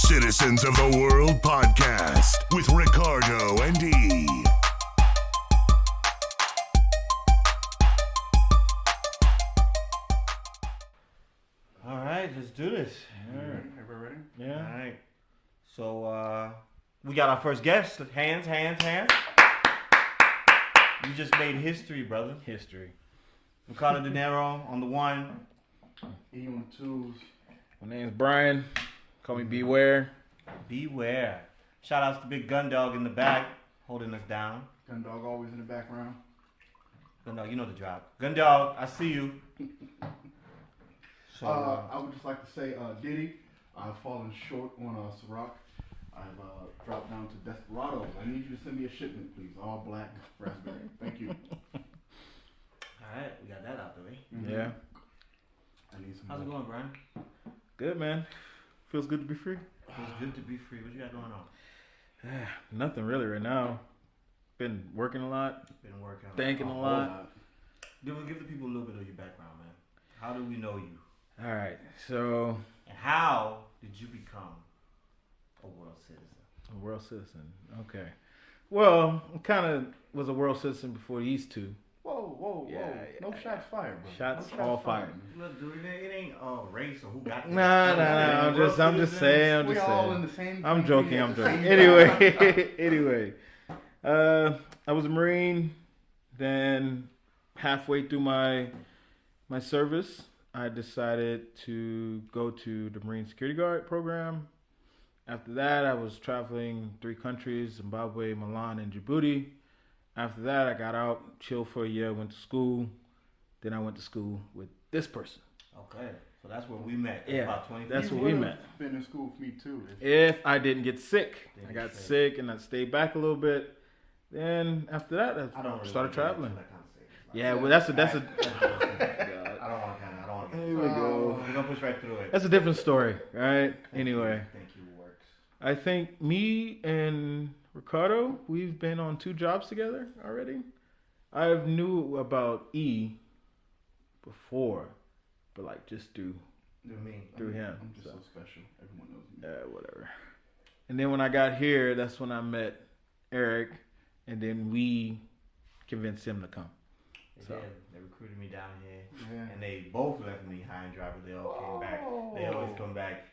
Citizens of the World podcast with Ricardo and E. All right, let's do this. Everybody ready? Yeah. All right. So we got our first guest. Hands. You just made history, brother. History. Ricardo De Niro on the one. E on the twos. My name's Brian. Call me Beware. Beware. Shout outs to Big Gun Dog in the back, holding us down. Gun Dog always in the background. Gun Dog, you know the drop. Gun Dog, I see you. So I would just like to say, Diddy, I've fallen short on Ciroc. I've dropped down to Desperados. I need you to send me a shipment, please. All black raspberry. Thank you. all right, we got that out the way. Mhm. Yeah. I need some. How's it going, Brian? Good, man. Feels good to be free. It's good to be free. What you got going on? Nothing really right now. Been working a lot. Been working on Thinking a whole lot. Give the people a little bit of your background, man. How do we know you? All right. So, And how did you become a world citizen? a world citizen. Okay. Well, I kind of was a world citizen before these two. Whoa. Yeah, No shots fired, bro. Shots no all fired. man. Look, dude, it ain't race or who got this. Nah. I'm just saying. We all in the same. I'm country joking. at I'm the joking. same Anyway. I was a Marine. Then halfway through my service, I decided to go to the Marine Security Guard program. After that, I was traveling 3 countries: Zimbabwe, Milan, and Djibouti. After that, I got out, chilled for a year, went to school. Then I went to school with this person. Okay, so that's where we met. Yeah, About 20 that's people. where we would've met. Been in school with me too. If I didn't get sick. Didn't I get got sick. sick and I stayed back a little bit. Then after that, I don't really started wanna get traveling. into that conversation. Yeah, well, that's a. I don't want to. Here we go. We're gonna push right through it. That's a different story, right? Anyway, Thank you works. I think me and Ricardo, we've been on 2 jobs together already. I knew about E before, but like just through Through me. him. I'm just so. so special. Everyone knows me. Whatever. And then when I got here, that's when I met Eric, and then we convinced him to come. They So. did. They recruited me down here, Yeah. and they both left me high and dry, but they all came back. They always come back.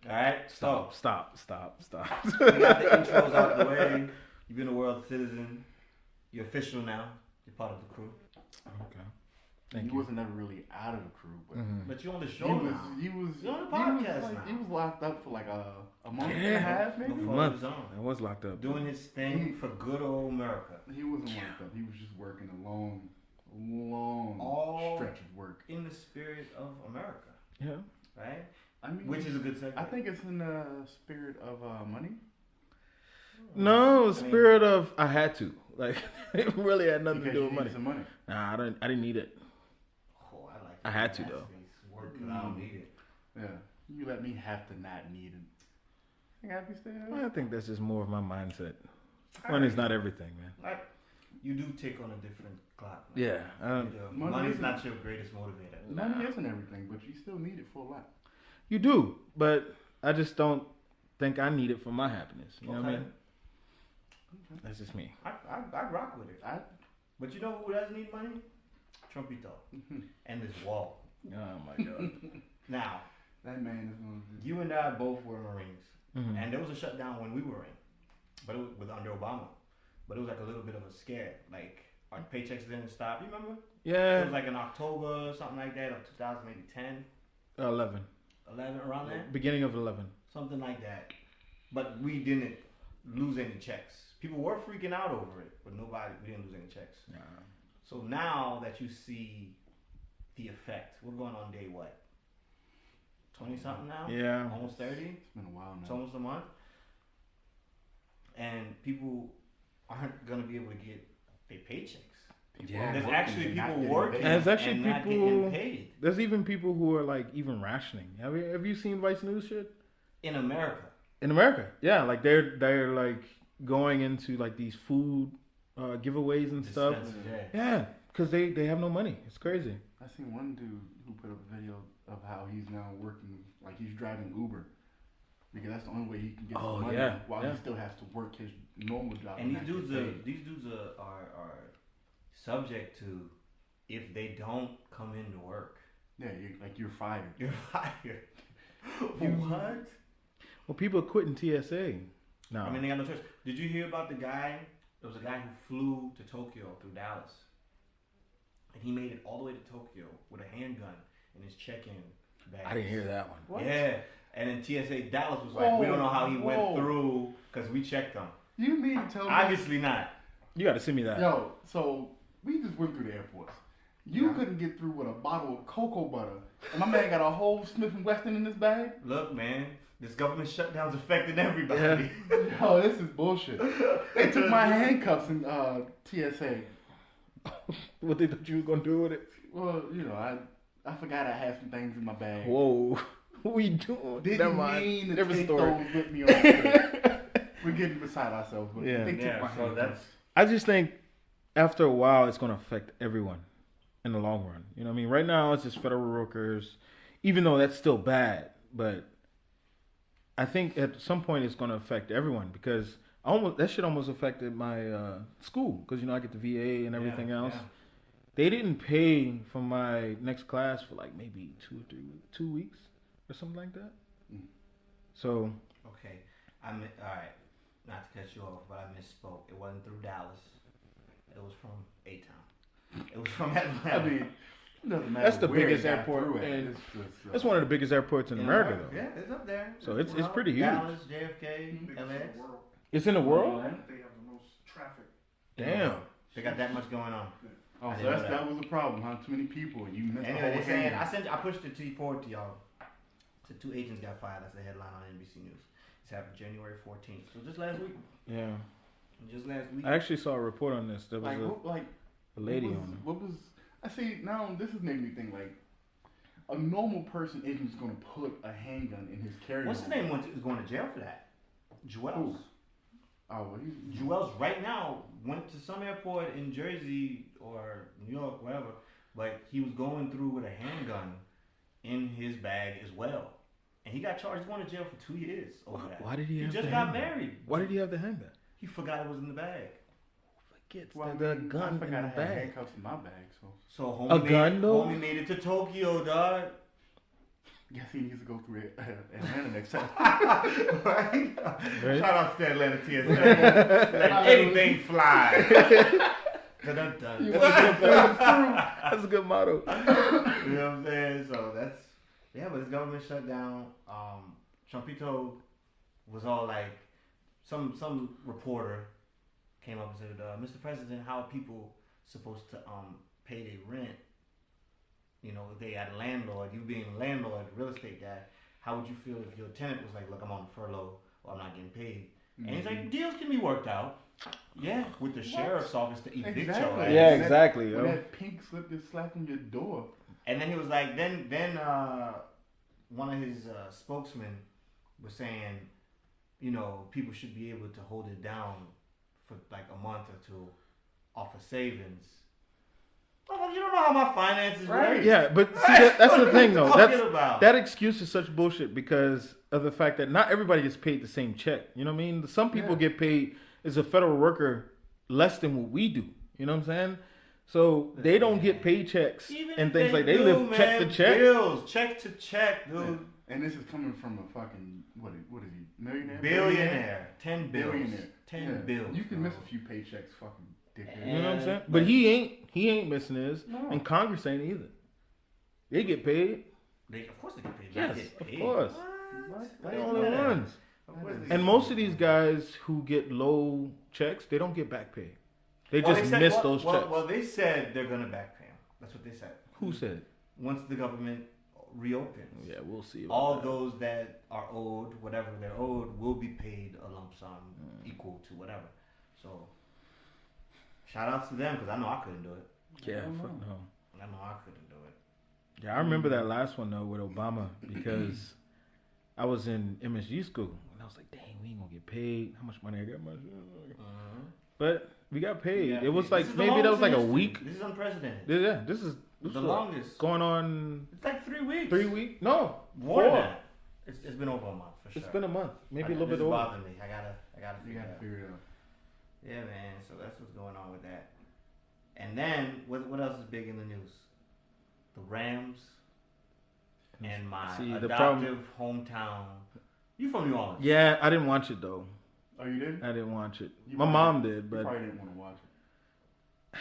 All right, Stop. so Stop. we got the intros out the way. You've been a world citizen. You're official now. You're part of the crew. Okay. He Thank you. wasn't never really out of the crew, but Mhm. But you're on the he show was. now. He was. You're on the he was podcast like- now. He was locked up for like a month and Yeah. a half, maybe. Before month. he was on. I was locked up. Doing his thing for good old America. He wasn't locked up. He was just working a long All- stretch of work. In the spirit of America, Yeah. right? I mean, Which is a good segue. I think it's in the spirit of money. No, I mean, spirit of I had to. Like it really had nothing Because to do you with need money. some money. Nah, I didn't need it. Oh, I like I had to, that though. space. Work 'cause I don't need it. Yeah. You let me have to not need it. You happy still? I think that's just more of my mindset. Money's not everything, man. Like, you do take on a different clock. Yeah. You do. Money Money's isn't- not your greatest motivator. Money isn't everything, but you still need it for a lot. You do, but I just don't think I need it for my happiness. You know what I Okay. mean? That's just me. I rock with it. But you know who doesn't need money? Trumpito. And this wall. Oh my god. Now, That man is going to. you and I both were Marines. Mhm. And there was a shutdown when we were in. But it was under Obama. But it was like a little bit of a scare. Like, our paychecks didn't stop. You remember? It Yeah. was like in October, something like that, of 2010, 11. 11, around there. Beginning of 11. Something like that. But we didn't lose any checks. People were freaking out over it, but we didn't lose any checks. Nah. So now that you see the effect, we're going on day what? 20 something now? Yeah. Almost 30? It's been a while It's now. almost a month. And people aren't going to be able to get their paychecks. Yeah. There's Working actually and not people getting working paid. And there's actually and not people- getting paid There's even people who are like even rationing. Have you seen Vice News shit? in America. In America, yeah, like they're like going into like these food giveaways and stuff. Dispensers, yeah. Yeah, because they have no money. It's crazy. I seen one dude who put up a video of how he's now working, like he's driving Uber, because that's the only way he can get some money while he still has to work his normal job. And these dudes are subject to, if they don't come into work, you're fired. You're fired. What? Well, people are quitting TSA now. I mean, they got no choice. Did you hear about the guy? There was a guy who flew to Tokyo through Dallas, and he made it all the way to Tokyo with a handgun in his check-in bag. I didn't hear that one. What? Yeah, and then TSA Dallas was like, we don't know how he went through because we checked him. You mean to tell me? Obviously not. You got to send me that. Yo, so we just went through the airports. You couldn't get through with a bottle of cocoa butter, and my man got a whole Smith & Wesson in his bag? Look, man, this government shutdown's affecting everybody. Yo, this is bullshit. They took my handcuffs in TSA. What they thought you were going to do with it? Well, I forgot I had some things in my bag. Whoa. What we doing? Didn't mean to take those with me on the trip. We're getting beside ourselves, but they took my handcuffs. I just think after a while, it's going to affect everyone in the long run. You know what I mean? Right now, it's just federal workers, even though that's still bad. But I think at some point, it's going to affect everyone because that shit almost affected my school because, I get the VA and everything else. Yeah. They didn't pay for my next class for like maybe 2 weeks or something like that. Mm. So. Okay. All right. Not to cut you off, but I misspoke. It wasn't through Dallas. It was from A-Town. It was from Atlanta. I mean, that's the biggest airport, and that's one of the biggest airports in America, though. Yeah, it's up there. So it's pretty huge. Dallas, JFK, LAX. It's in the world. They have the most traffic. Damn. They got that much going on. Oh, so that was the problem, huh? Too many people. You missed anyway, they're saying I pushed it forward to y'all. So 2 agents got fired. That's the headline on NBC News. This happened January 14th. So just last week. Yeah. Just last week. I actually saw a report on this. There was a lady on it. What was? I see. Now this is making me think like a normal person isn't just going to put a handgun in his carry-on. What's his name? Is going to jail for that. Jewels. Oh, well, Jewels right now went to some airport in Jersey or New York, wherever. But he was going through with a handgun in his bag as well. And he got charged going to jail for 2 years over that. Why did he have just got married. Why did he have the handgun? He forgot it was in the bag. The gun in the bag. Handcuffs in my bag, so homie made it to Tokyo, dog. Guess he needs to go through Atlanta next time. Right? Shout out to Atlanta TSA. Let anything fly. Dun-dun-dun. That's a good motto. You know what I'm saying? So that's but this government shutdown. Trumpito was all like, some reporter came up and said, "Mr. President, how are people supposed to pay their rent? If they had a landlord, you being a landlord, real estate guy, how would you feel if your tenant was like, look, I'm on furlough or I'm not getting paid?" Mm-hmm. And he's like, deals can be worked out. Yeah, with the sheriff's office to evict your ass. Yeah, exactly. When that pink slip is slapping your door. And then he was like, then one of his spokesmen was saying, people should be able to hold it down for like a month or two off of savings. Oh, you don't know how my finances work. Yeah, but see, that's the thing, though. That excuse is such bullshit because of the fact that not everybody gets paid the same check. You know what I mean? Some people get paid as a federal worker less than what we do. You know what I'm saying? So they don't get paychecks and things like they live check to check. Bills, check to check, dude. Yeah. And this is coming from a fucking, what is he, millionaire? Billionaire. 10 bills. Billionaire. 10 bills. You can miss a few paychecks, fucking dickhead. You know what I'm saying? But he ain't missing his, and Congress ain't either. They get paid. Of course they get paid. Yes, get paid. of course. What? They're the only ones. And most of these guys who get low checks, they don't get back pay. They just miss those checks. Well, they said they're going to back pay them. That's what they said. Who said? Once the government reopens. Yeah, we'll see. All those that are owed, whatever they're owed, will be paid a lump sum equal to whatever. So, shout outs to them because I know I couldn't do it. Yeah, fuck no. I know I couldn't do it. Yeah, I remember that last one though with Obama because I was in MSG school and I was like, dang, we ain't gonna get paid. How much money I got? But We got paid. Yeah, It was this like is the maybe that was longest like a in week. history. This is unprecedented. Yeah, this is The what, longest. going on It's like 3 weeks. 3 weeks. No, More than 4. that. It's been over a month for sure. It's been a month, maybe a little this bit is over. bothering me. I gotta You figure it gotta out. figure it out. Yeah, man. So that's what's going on with that. And then what else is big in the news? The Rams and my See, the adoptive hometown. You from New Orleans? Yeah, I didn't watch it though. Oh, you did? I didn't watch it. You My probably- mom did, You but probably didn't want to watch it.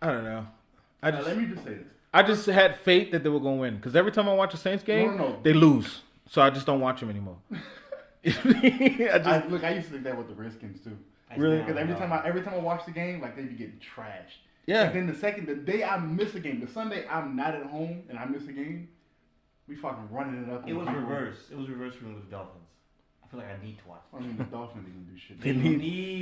I don't know. I Now, just let me just say this. I just had faith that they were gonna win because every time I watch a Saints game, No. they lose. So I just don't watch them anymore. I just Look, I used to think that with the Redskins too. Really? Because every time I watch the game, like they be getting trashed. yeah. And then the day I miss a game, the Sunday I'm not at home and I miss a game, we fucking running it up. It was reversed. It was reversed for me with the Dolphins. I feel like I need to watch. I mean, the Dolphins ain't gonna do shit.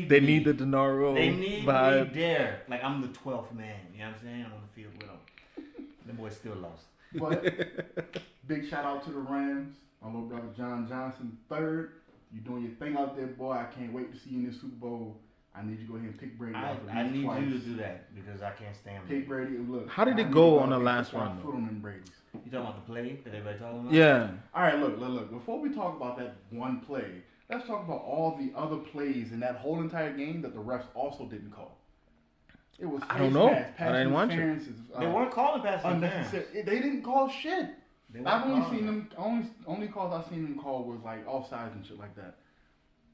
They need the Denaro They need vibe. me there. Like I'm the 12th man. You know what I'm saying? I'm on the field with them. The boys still lost. But big shout out to the Rams. My little brother John Johnson, third. You doing your thing out there, boy. I can't wait to see you in the Super Bowl. I need you to go ahead and pick Brady off at I least need twice. you to do that because I can't stand Pick it. Brady and look. How did I it need go you on the out there last to one, Foot on them Brady's. You talking about the play that everybody talking about? Yeah. All right, look. Before we talk about that one play, let's talk about all the other plays in that whole entire game that the refs also didn't call. It was I don't face know. mask, I didn't watch it. interferences, They weren't calling pass interference. unnecessary. They didn't call shit. They weren't I've only calling seen it. them. Only calls I've seen them call was like offsides and shit like that.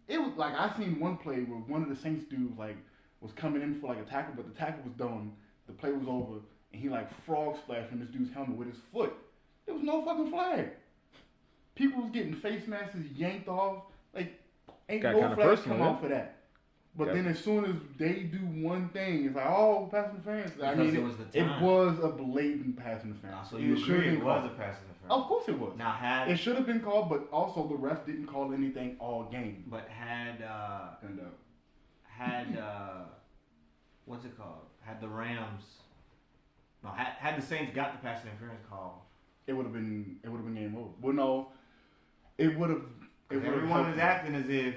It was like I seen one play where one of the Saints dudes like was coming in for like a tackle, but the tackle was done. The play was over, and he like frog splashed from this dude's helmet with his foot. There was no fucking flag. People was getting face masks yanked off. Like ain't Got no kinda flags personal, come yeah. out for that. But Got- then as soon as they do one thing, it's like, oh, pass interference. I Because mean, it was the it time. was a blatant pass interference. Ah, so you should've agree been it was called. a pass interference? Of course it was. Now It should have been called, but also the ref didn't call anything all game. but had And what's it called? Had the Rams? No, had the Saints got the pass interference call? it would have been game over. Well, no, it would have. Everyone is acting as if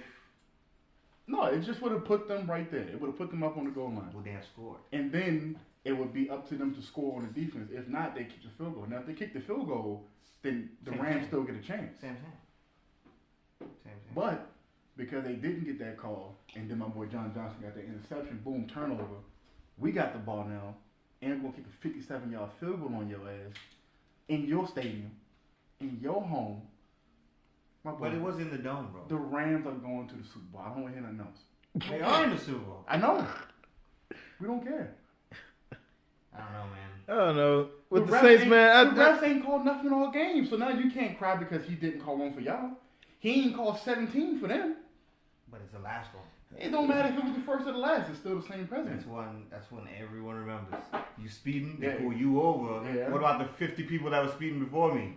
No, it just would have put them right there. It would have put them up on the goal line, would they have scored? and then it would be up to them to score on the defense. If not, they kick the field goal. Now, if they kick the field goal, then the Same Rams thing. still get a chance. Same. But because they didn't get that call, and then my boy John Johnson got that interception, boom, turnover. We got the ball now, and we're gonna kick a 57-yard field goal on your ass in your stadium, in your home. My boy, But it was in the dome, bro. the Rams are going to the Super Bowl. I don't want to hear nothing else. They are in the Super Bowl. I know. We don't care. I don't know, man. I don't know. With the refs Saints, ain't- man, the refs ain't called nothing all game, so now you can't cry because he didn't call one for y'all. He ain't called 17 for them. But it's the last one. It don't matter if it was the first or the last. It's still the same president. That's one everyone remembers. You speeding, they Yeah. pull you over. Yeah. What about the 50 people that were speeding before me?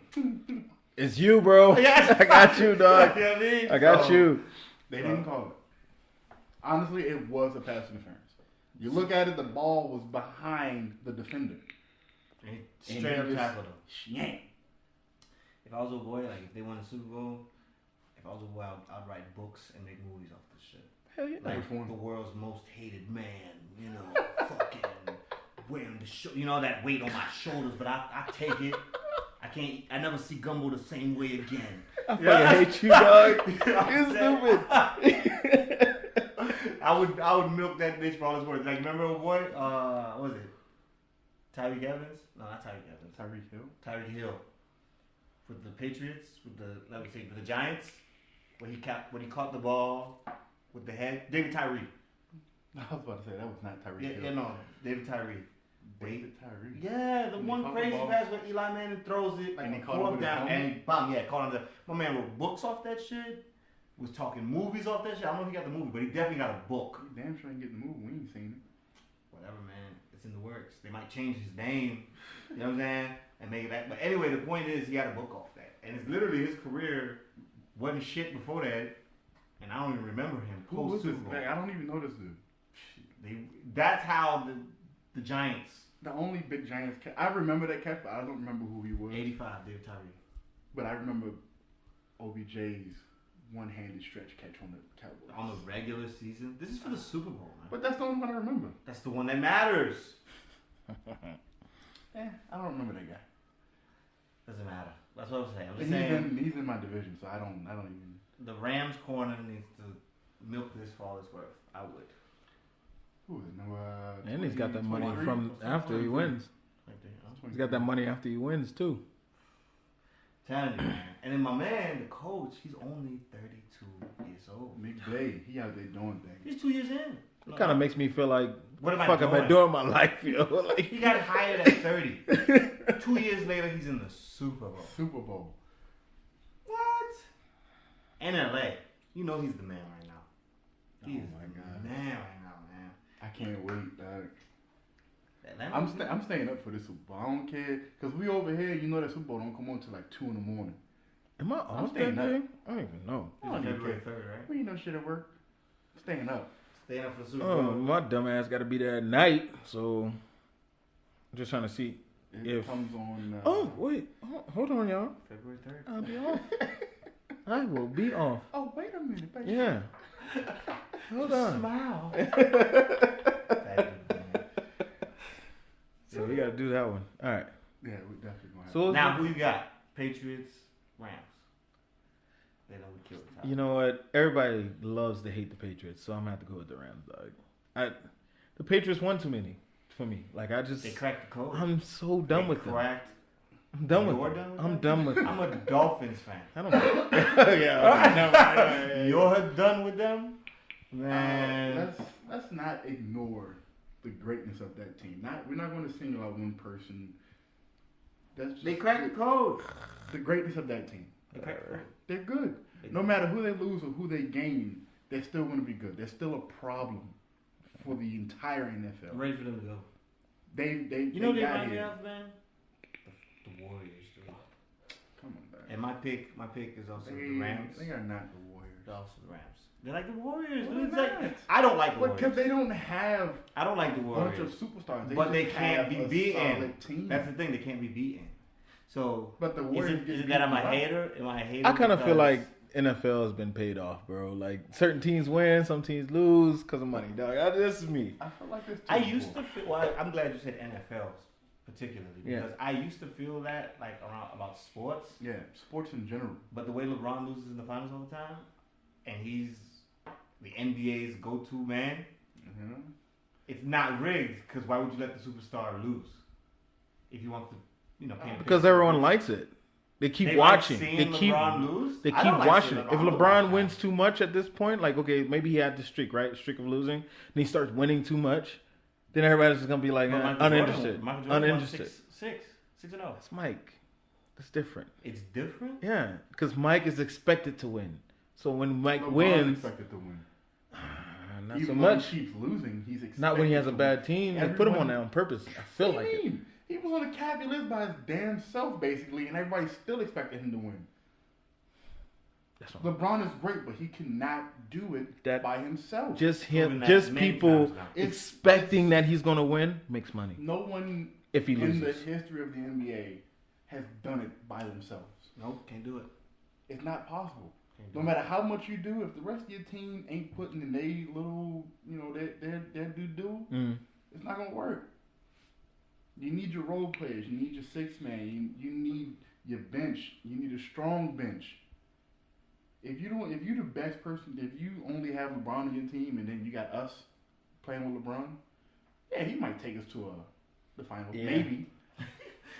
it's you, bro. Yes. I got you, dog. You know what I mean? I got So, you. They didn't call it. Honestly, it was a pass interference. You look at it, the ball was behind the defender. and he And Straight he up just- tackled him. Yank. If I was a boy, like if they won the Super Bowl, if I was a boy, I'd write books and make movies off this shit. Hell yeah. Like Which one? the world's most hated man, you know, fucking wearing the you know, that weight on my shoulders, but I take it. I never see Gumbo the same way again. I fucking hate you, dog. You know what I'm You're saying? stupid. I would milk that bitch for all it's worth. Like, remember old boy? What was it? Tyreek Evans? No, not Tyreek Evans. Tyreek Hill. Tyreek Hill. With the Patriots, with the Giants, when he caught the ball with the head. David Tyree. I was about to say that was not Tyreek Hill. Yeah, no, David Tyree. David Tyree. Yeah, the When he one caught the crazy ball. pass where Eli Manning throws it like And he a caught it fourth with his down, helmet? and he bam, yeah, caught him. My man wrote books off that shit. Was talking movies off that shit. I don't know if he got the movie, but he definitely got a book. You damn sure ain't getting the move. We ain't seen Whatever, man. It's in the works. They might change his name. You know what I'm saying? And make it that. But anyway, the point is, he got a book off that, and it's literally his career wasn't shit before that, and I don't even remember him it. Who was post this? Super Bowl. I don't even know this dude. That's how the Giants. The only big Giants catch. I remember that catch, but I don't remember who he was. 85, David Tyree. But I remember OBJ's one-handed stretch catch on the Cowboys. On the regular season. This is for the Super Bowl, man. But that's the only one I remember. That's the one that matters. I don't remember that guy. Doesn't matter. That's what I'm saying. I'm He's just saying in my division, so I don't even. the Rams corner needs to milk this for all it's worth. I would. Who is it? No, And he's got that money 23? from after he wins. He's got that money after he wins too. Telling you, man. And then my man, the coach, he's only 32 years old. McVay, he out there doing things. He's 2 years in. It kind of makes me feel like, What am I fuck, am I doing? doing my life, yo? Like, He got hired at 30. 2 years later, he's in the Super Bowl. Super Bowl. What? And LA. You know he's the man right now. He Oh is my the God. man right now, man. I can't wait, dog. Atlanta, I'm staying up for this Super Bowl. I don't care, cause we over here. You know that Super Bowl don't come on till like 2 in the morning. am I off that staying up. day? I don't even know. I don't It's even February care. 3rd, right? We ain't no shit at work. I'm staying up. Staying up for the Super Oh, Bowl. my dumb ass got to be there at night, so I'm just trying to see. It If- comes on. Oh, wait. Hold on, y'all. February 3rd. I'll be off. I will be off. Oh, wait a minute, baby. Yeah. Hold on. Smile. So we got to do that one. All right. Yeah, we definitely gonna have. So Now, who you got? Patriots, Rams. Then we kill the top. you know what? Everybody loves to hate the Patriots, so I'm gonna have to go with the Rams, dog. The Patriots won too many for me. Like I just, They cracked the code. I'm so done They with them. cracked. I'm done You're with done them. with I'm them? done with them. I'm a Dolphins fan. I don't. Yeah. You're done with them, man. Let's not ignore the greatness of that team. We're not going to single out one person. That's just They cracked the code. the greatness of that team. They cracked the code. They're good. No matter who they lose or who they gain, they're still going to be good. They're still a problem for the entire NFL. I'm ready for them to go. They You know they they got remind me here. of, man? The Warriors, dude. Come on, man. And my pick is also They, the Rams. they are not the Warriors. They're also the Rams. They're like the Warriors. No, dude. It's they're like, not. I don't like the Because Warriors. they don't have I don't like the a Warriors. bunch of superstars. But they just can't have be a beaten. solid team. That's the thing. They can't be beaten. So But the is Warriors it, get is it beat that I'm a up. hater? Am I a hater? I kind of feel because- like NFL has been paid off, bro. Like certain teams win, some teams lose because of money, dog. This is me. I feel like this. I used to feel. Well, I'm glad you said NFL particularly Yeah. because I used to feel that like around about sports. Yeah, sports in general. But the way LeBron loses in the finals all the time, and he's the NBA's go-to man, Mm-hmm. it's not rigged. Because why would you let the superstar lose if you want to, paint a Because picture? everyone likes it. They keep They watching. Like They seeing keep. LeBron lose. They I keep don't like watching seeing it. If LeBron LeBron lose. wins too much at this point, like okay, maybe he had the streak, right? Streak of losing, and he starts winning too much, then everybody's just gonna be like But Michael uninterested. Jordan, Michael Jordan won Uninterested. 6-0. That's Mike. That's different. It's different. Yeah, because Mike is expected to win. So when Mike LeBron's wins, expected to win. not Even so when much. he keeps losing, he's expected. Not when he has a to bad win. team. They put him on Everyone- there on purpose. I feel What like do you it. mean? He was on the cabinet list by his damn self, basically, and everybody still expected him to win. That's what LeBron is great, but he cannot do it That- by himself. just Proven him, that just many people times now. expecting that he's gonna win makes money. No one If he in the loses, history of the NBA has done it by themselves. Nope, can't do it. It's not possible. Can't do No it. matter how much you do, if the rest of your team ain't putting in their little, their do, it's not gonna work. You need your role players. You need your six man. You need your bench. You need a strong bench. If you're the best person, if you only have LeBron on your team, and then you got us playing with LeBron, yeah, he might take us to the finals. Yeah. Maybe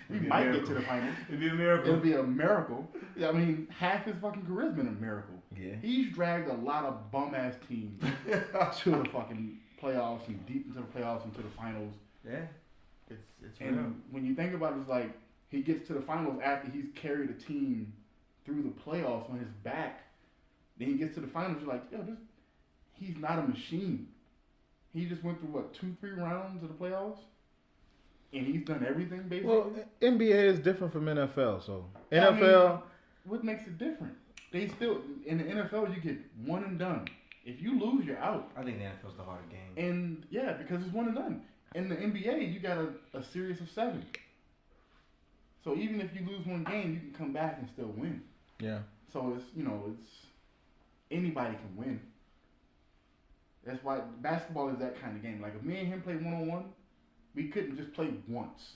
we It'd be a might get miracle. to the finals. It'd be a It'll miracle. be a miracle. I mean, half his fucking charisma is a miracle. yeah. He's dragged a lot of bum ass teams to the fucking playoffs and deep into the playoffs and to the finals. Yeah, it's real. And when you think about it, it's like he gets to the finals after he's carried a team through the playoffs on his back. Then he gets to the finals, you're like, he's not a machine. He just went through 2-3 rounds of the playoffs, and he's done everything basically. Well, NBA is different from NFL. So I mean, NFL, what makes it different? They still in the NFL you get one and done. If you lose, you're out. I think the NFL's the harder game. And yeah, because it's one and done. In the NBA, you got a series of 7. So even if you lose one game, you can come back and still win. yeah. So it's anybody can win. That's why basketball is that kind of game. Like if me and him play 1-on-1, we couldn't just play once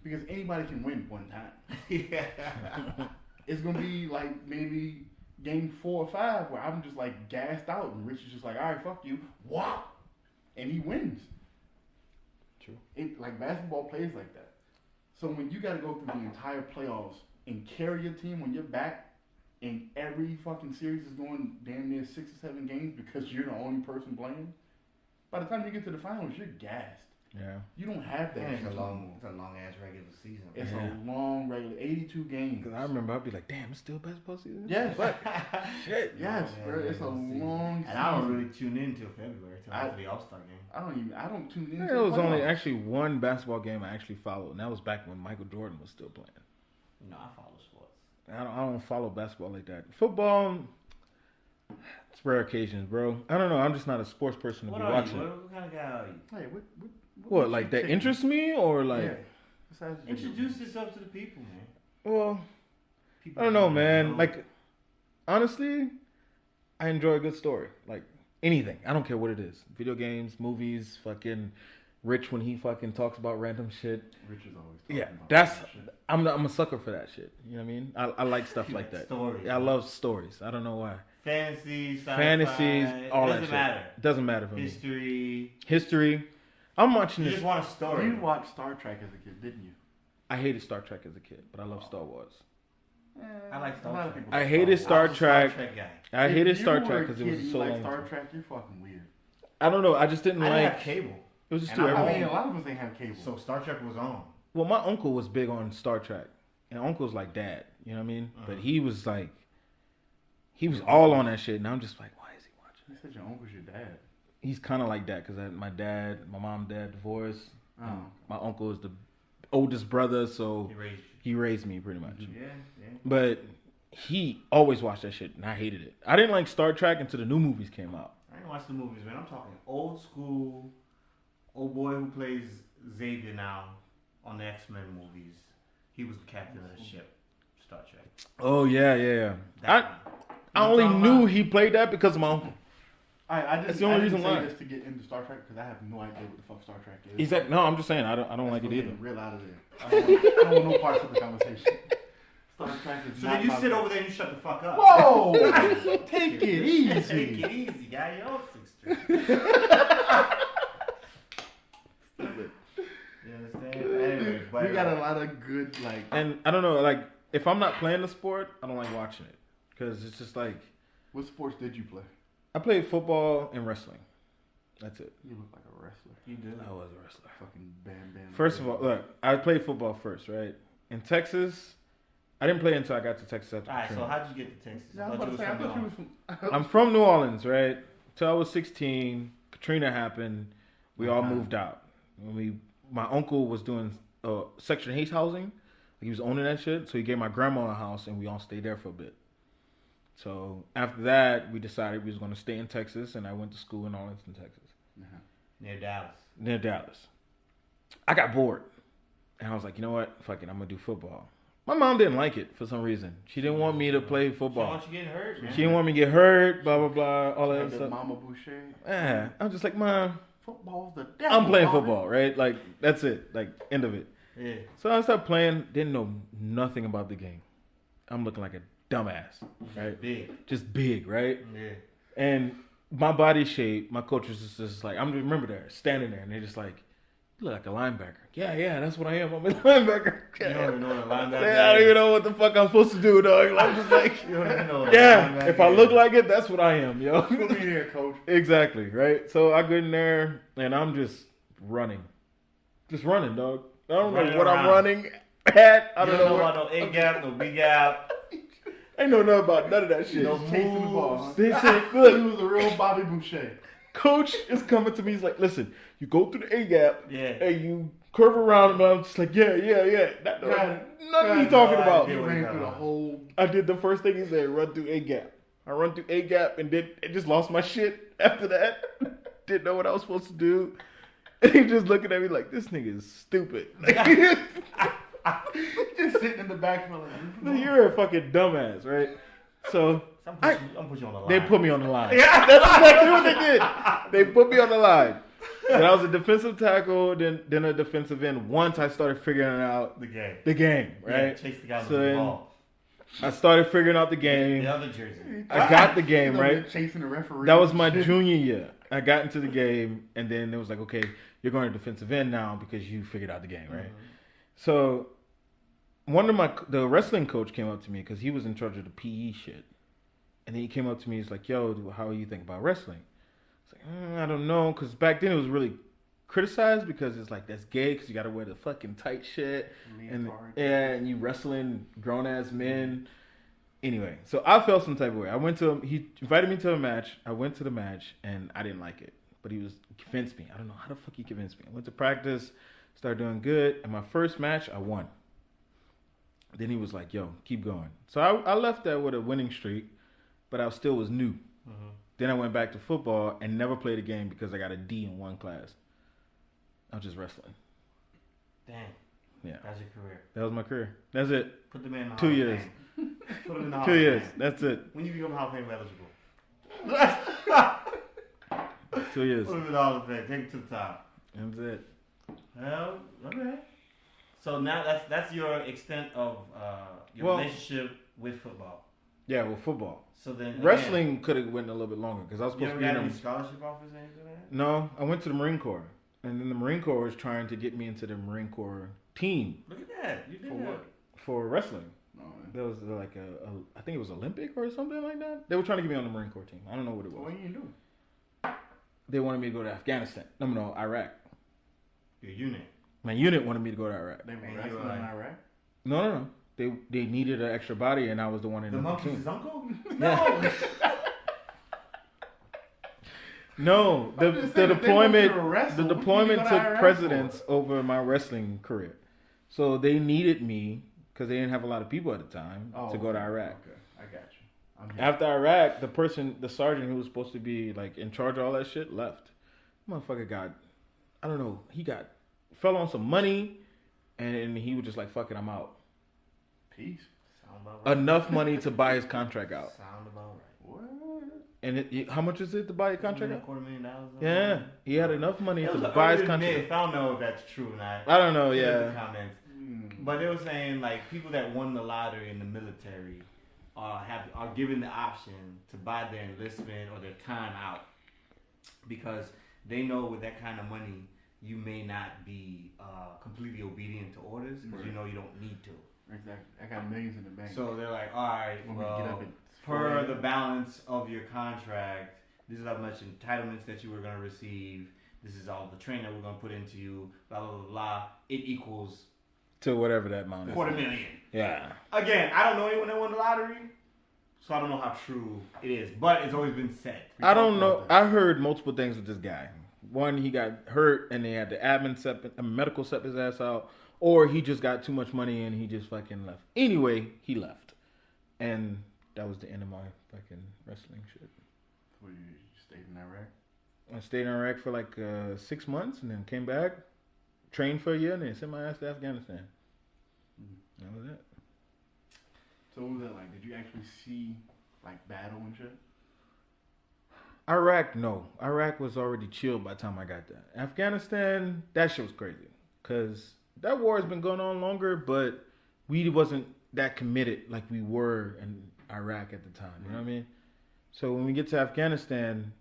because anybody can win one time. Yeah. It's gonna be like maybe game 4 or 5 where I'm just like gassed out and Rich is just like, all right, fuck you, wow, and he wins. True. Like basketball plays like that. So when you got to go through the entire playoffs and carry your team on your back, and every fucking series is going damn near 6 or 7 games because you're the only person playing, by the time you get to the finals, you're gassed. Yeah. You don't have that. It's a juice long anymore. ass regular season. It's Yeah. a long regular 82 games. Because I remember I'd be like, damn, it's still basketball season? Yes. Shit. Yes, Yeah, bro. It's a long season. And I don't really tune in till February, till after the All-Star game. I don't tune in. There was only actually one basketball game I actually followed, and that was back when Michael Jordan was still playing. No, I follow sports. I don't follow basketball like that. Football, it's rare occasions, bro. I don't know. I'm just not a sports person to What be are watching. you? What kind of guy are you? Hey, What, makes like you that tick? interests me, or like? Yeah. Besides video Introduce games. yourself to the people, man. Well, People I don't know, wanna man. know. Like, honestly, I enjoy a good story. Like anything. I don't care what it is. Video games, movies, fucking Rich when he fucking talks about random shit. Rich is always talking Yeah, about that's. that shit. I'm a sucker for that shit. You know what I mean? I like stuff You like that. Stories. Yeah, I love stories. I don't know why. Fantasy, sci-fi, Fantasies, all that doesn't shit. matter. Doesn't matter for me. History. I'm watching You this. just want a story. You watched Star Trek as a kid, didn't you? I hated Star Trek as a kid, but I love Star Wars. I like Star A lot of Trek. people I like hated I was Star a Trek. Star Trek guy. I If hated you Star were Trek a because it kid was and so you like long. Star Trek, you're fucking weird. I don't know. I just didn't I didn't like. have cable. It was just And too I I early. mean, a lot of us ain't have cable. So Star Trek was on. Well, my uncle was big on Star Trek, and uncle's like dad. You know what I mean? But he was like, he was all on that shit, and I'm just like, why is he watching? You said your uncle's your dad. He's kind of like that because my dad, my mom, and dad divorced. Oh. My uncle is the oldest brother, so He raised he raised me pretty much. you. Yeah, yeah. But he always watched that shit, and I hated it. I didn't like Star Trek until the new movies came out. I didn't watch the movies, man. I'm talking old school. Old boy who plays Xavier now on the X-Men movies. He was the captain of the ship. Star Trek. Oh yeah. That one. I only knew he played that because of my uncle. I That's just the only I didn't reason say why. this to get into Star Trek because I have no idea what the fuck Star Trek is. He's like, no, I'm just saying, I don't like it We're either. getting real out of there. I don't want no parts of the conversation. Star Trek is So not then you my sit thing. over there and you shut the fuck up. Whoa! Take it Take easy. it easy, guy. You're 6'3". You understand? Anyway, but We got a lot of good like. And I don't know, like if I'm not playing the sport, I don't like watching it because it's just like What sports did you play? I played football and wrestling. That's it. You look like a wrestler. You do. I was a wrestler. Fucking bam bam. First of all, look, I played football first, right? In Texas, I didn't play until I got to Texas after Alright, so Katrina. how'd you get to Texas? Yeah, I was about to say, I thought you was from. I'm from New Orleans, right? Till I was 16, Katrina happened. We all moved out. My uncle was doing Section 8 housing. He was owning that shit, so he gave my grandma a house, and we all stayed there for a bit. So after that, we decided we was going to stay in Texas, and I went to school in Arlington, Texas, Near Dallas. near Dallas. I got bored, and I was like, you know what? Fuck it, I'm gonna do football. My mom didn't like it for some reason. She didn't want me to play So football. aren't you getting hurt, man? She didn't want me to get hurt, blah blah blah, all that Like the stuff. Mama Boucher. Yeah, I'm just like, Mom, Football's the devil. I'm playing Bobby. football, right? Like that's it, like end of it. Yeah. So I started playing, didn't know nothing about the game. I'm looking like a dumbass, right? Big. Just big, right? Yeah. And my body shape, my coach was just like, I'm remember there, standing there, and they're just like, you look like a linebacker. Yeah, that's what I am. I'm a linebacker. You don't even know what a linebacker I don't is. even know what the fuck I'm supposed to do, dog. I'm just like, You don't even know what a yeah, linebacker if I is. look like it, that's what I am, yo. Put me here, coach. Exactly, right? So I go in there, and I'm just running. Just running, dog. I don't know Running what I'm around. running at. I You don't don't know know what. about no A gap, no B gap. I ain't know nothing about none of that shit. No Chasing the ball. Huh? They said, He look, was a real Bobby Boucher. coach is coming to me. He's like, listen, you go through the A gap, Yeah. and you curve around, and I'm just like, yeah. That, nothing he's talking no about. He idea. ran through the whole. I did the first thing he said, run through A gap. I run through A gap, and then it just lost my shit after that. Didn't know what I was supposed to do. And he just looking at me like, this nigga is stupid. Just sitting in the backfield. Like, You're a fucking dumbass, right? So I'm put you on the line. They put me on the line. Yeah. That's exactly what they did. They put me on the line. And I was a defensive tackle, then a defensive end. Once I started figuring out the game. the game, Yeah, right? chase the guy with So the then ball. I started figuring out the game. The other jersey. I got the He's game, over there right? Chasing the referee. That was my junior year. I got into the game, and then it was like, okay, you're going to defensive end now because you figured out the game, right? So the wrestling coach came up to me because he was in charge of the PE shit. And then he came up to me, he's like, yo, how do you think about wrestling? It's like, I don't know, because back then it was really criticized because it's like, that's gay because you got to wear the fucking tight shit. And you wrestling grown-ass men. Anyway, so I felt some type of way. He invited me to a match. I went to the match, and I didn't like it. But he convinced me. I don't know how the fuck he convinced me. I went to practice, started doing good. And my first match, I won. Then he was like, yo, keep going. So I left that with a winning streak, but I still was new. Mm-hmm. Then I went back to football and never played a game because I got a D in one class. I was just wrestling. Damn. Yeah. That's your career. That was my career. That's it. Put the man in the 2 Hall of years. Fame. Put him in the Hall 2 of years. Fame. That's it. When you become Hall of Fame eligible. 2 years. Put him in the Hall of Fame. Take him to the top. That's it. Well, okay. So now that's your extent of your Well- relationship with football. Yeah, well, football. So then Wrestling could have went a little bit longer because I was Again, you supposed to ever be in got any the... scholarship offers or anything like that? No, I went to the Marine Corps. And then the Marine Corps was trying to get me into the Marine Corps team Look at that. You did For that. what? for wrestling. No, man. That was like I think it was Olympic or something like that. They were trying to get me on the Marine Corps team. I don't know what it What was. you do? They wanted me to go to Afghanistan. No, Iraq. Your unit. My unit wanted me to go to Iraq. They were And wrestling you in were like- Iraq. No. They needed an extra body, and I was the one in The the monkey's team. his uncle? Yeah. No, I'm the just saying, if they want you to wrestle, the what you deployment go to took Iraq precedence for? over my wrestling career. So they needed me because they didn't have a lot of people at the time to go to Iraq. Okay, I got you. I'm here. After Iraq, the sergeant who was supposed to be like in charge of all that shit left. Motherfucker fell on some money, and he was just like, fuck it, I'm out. Peace. Sound about right. Enough money to buy his contract out. Sound about right. What? And how much is it to buy a contract out? $250,000. Yeah, he had enough money It was to an buy his early contract. myth. I don't know if that's true or not. I don't know, Look at yeah. the comments. Mm. But they were saying like people that won the lottery in the military are given the option to buy their enlistment or their time out because they know with that kind of money you may not be completely obedient to orders because you know you don't need to. Exactly. I got millions in the bank. So they're like, all right, Want me to get well, up at per 4 the a.m.? balance of your contract, this is how much entitlements that you were going to receive. This is all the training that we're going to put into you. Blah blah blah blah. It equals To whatever that amount is. $250,000. Yeah. Again, I don't know anyone that won the lottery, so I don't know how true it is. But it's always been said. I don't know. I heard multiple things with this guy. One, he got hurt and they had the medical set his ass out, or he just got too much money and he just fucking left. Anyway, he left, and that was the end of my fucking wrestling shit. So you stayed in Iraq? I stayed in Iraq for like 6 months and then came back, trained for a year, and then sent my ass to Afghanistan. That was it. So what was that like? Did you actually see like battle and shit? Iraq, no. Iraq was already chilled by the time I got there. Afghanistan, that shit was crazy. Because that war has been going on longer, but we wasn't that committed like we were in Iraq at the time. You know what I mean? So when we get to Afghanistan,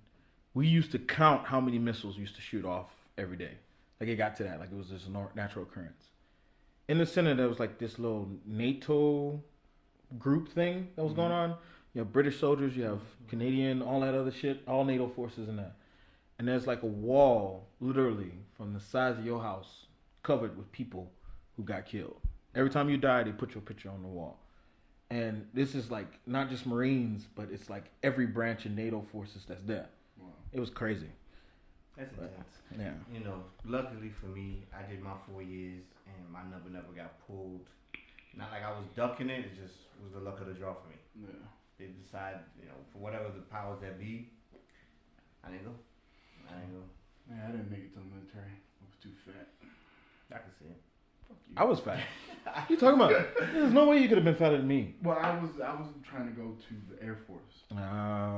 we used to count how many missiles we used to shoot off every day. Like it got to that. Like it was just a natural occurrence. In the center, there was like this little NATO group thing that was going on. You have British soldiers, you have Canadian, all that other shit, all NATO forces in that. And there's like a wall, literally, from the size of your house, covered with people who got killed. Every time you die, they put your picture on the wall. And this is like not just Marines, but it's like every branch of NATO forces that's there. Wow. It was crazy. That's intense. Yeah. You know, luckily for me, I did my 4 years and my number never got pulled. Not like I was ducking it, it just was the luck of the draw for me. Yeah. They decide, you know, for whatever the powers that be, I didn't go. Yeah, I didn't make it to the military. I was too fat. I can see it. you. I was fat. What you talking about? There's no way you could have been fatter than me. Well, I was trying to go to the Air Force, Oh.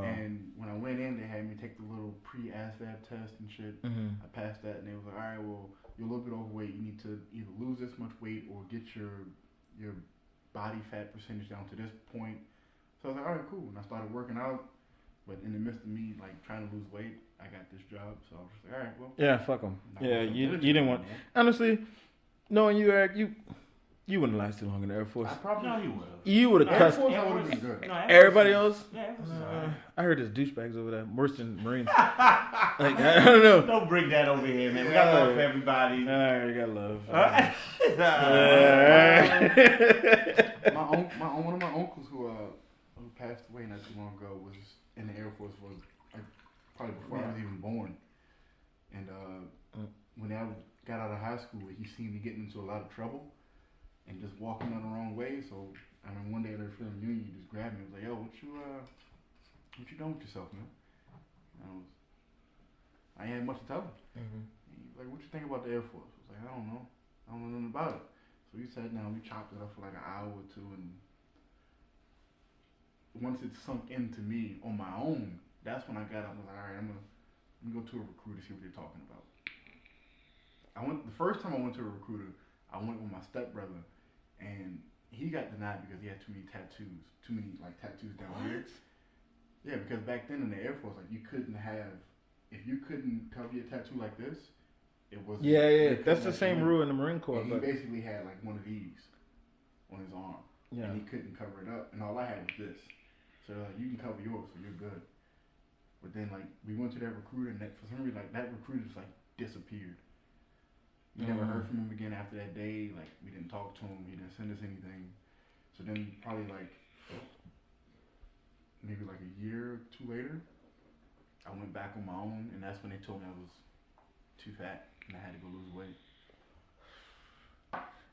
and when I went in, they had me take the little pre-ASVAB test and shit. Mm-hmm. I passed that, and they was like, "All right, well, you're a little bit overweight. You need to either lose this much weight or get your body fat percentage down to this point." So I was like, "All right, cool." And I started working out, but in the midst of me like trying to lose weight, I got this job. So I was just like, "All right, well." Yeah, fuck them. I'm not Yeah, gonna you finish didn't it want. anymore. Honestly, knowing you, Eric, you wouldn't last too long in the Air Force. I probably No, you would have. You would have Air cussed Force, I would have been good. everybody else. Yeah, Air Force is alright. I heard there's douchebags over there, worse than Marines. Like I don't know. Don't bring that over here, man. We got love for everybody. All right, you got love. One of my uncles who passed away not too long ago was in the Air Force for like, probably before I was even born. And when I got out of high school, he seen me getting into a lot of trouble and just walking down the wrong way. So I mean, one day at our family reunion, he just grabbed me and was like, "Yo, what you done with yourself, man?" And I ain't had much to tell him. Mhm. He was like, "What you think about the Air Force?" I was like, "I don't know. I don't know nothing about it." So we sat down, we chopped it up for like an hour or two, and once it sunk into me on my own, that's when I got up and was like, "All right, I'm gonna go to a recruiter, see what they're talking about." The first time I went to a recruiter, I went with my stepbrother, and he got denied because he had too many tattoos down here. Yeah, because back then in the Air Force, like if you couldn't cover your tattoo like this, it was That's the same rule in the Marine Corps. And he But basically had like one of these on his arm, yeah, and he couldn't cover it up, and all I had was this. So like, you can cover yours, so you're good. But then like we went to that recruiter, and for some reason like that recruiter just like disappeared. We never heard from him again after that day. Like we didn't talk to him. He didn't send us anything. So then probably like maybe like a year or two later, I went back on my own, and that's when they told me I was too fat and I had to go lose weight.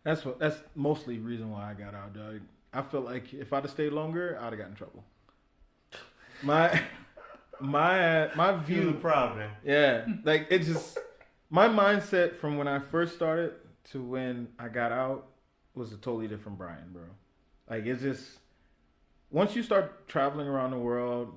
that's mostly the reason why I got out, dog. I felt like if I'd have stayed longer, I'd have got in trouble. My Feel the view, problem. yeah, like it just my mindset from when I first started to when I got out was a totally different Brian, bro. Like it's just once you start traveling around the world,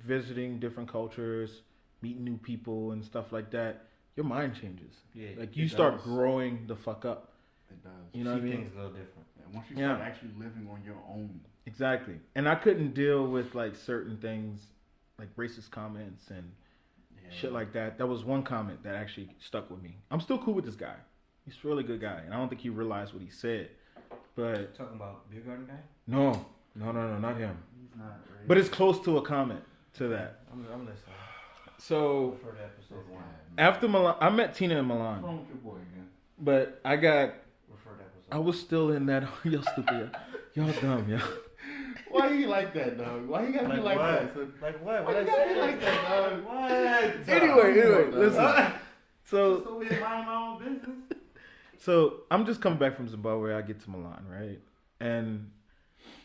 visiting different cultures, meeting new people and stuff like that, your mind changes. Yeah, Like you it start does. growing the fuck up. It does. You know what I See mean? things a little different. Yeah, once you Yeah. start actually living on your own. Exactly. And I couldn't deal with like certain things, like racist comments and shit like that. That was one comment that actually stuck with me. I'm still cool with this guy. He's a really good guy, and I don't think he realized what he said. But Talking about beer garden guy? no, not him. He's not racist. But it's close to a comment to that. I'm listening. So For the episode one. after Milan, I met Tina in What's Milan, wrong with your boy again? but I Refer to episode. was still in that. Y'all stupid. Y'all dumb. Y'all. Why you like that, dog? Why you gotta be like what? that? So, Like what? why What you I gotta be say? like that, dog? What? Anyway, listen. Just So over here minding my own business. So I'm just coming back from Zimbabwe. I get to Milan, right? And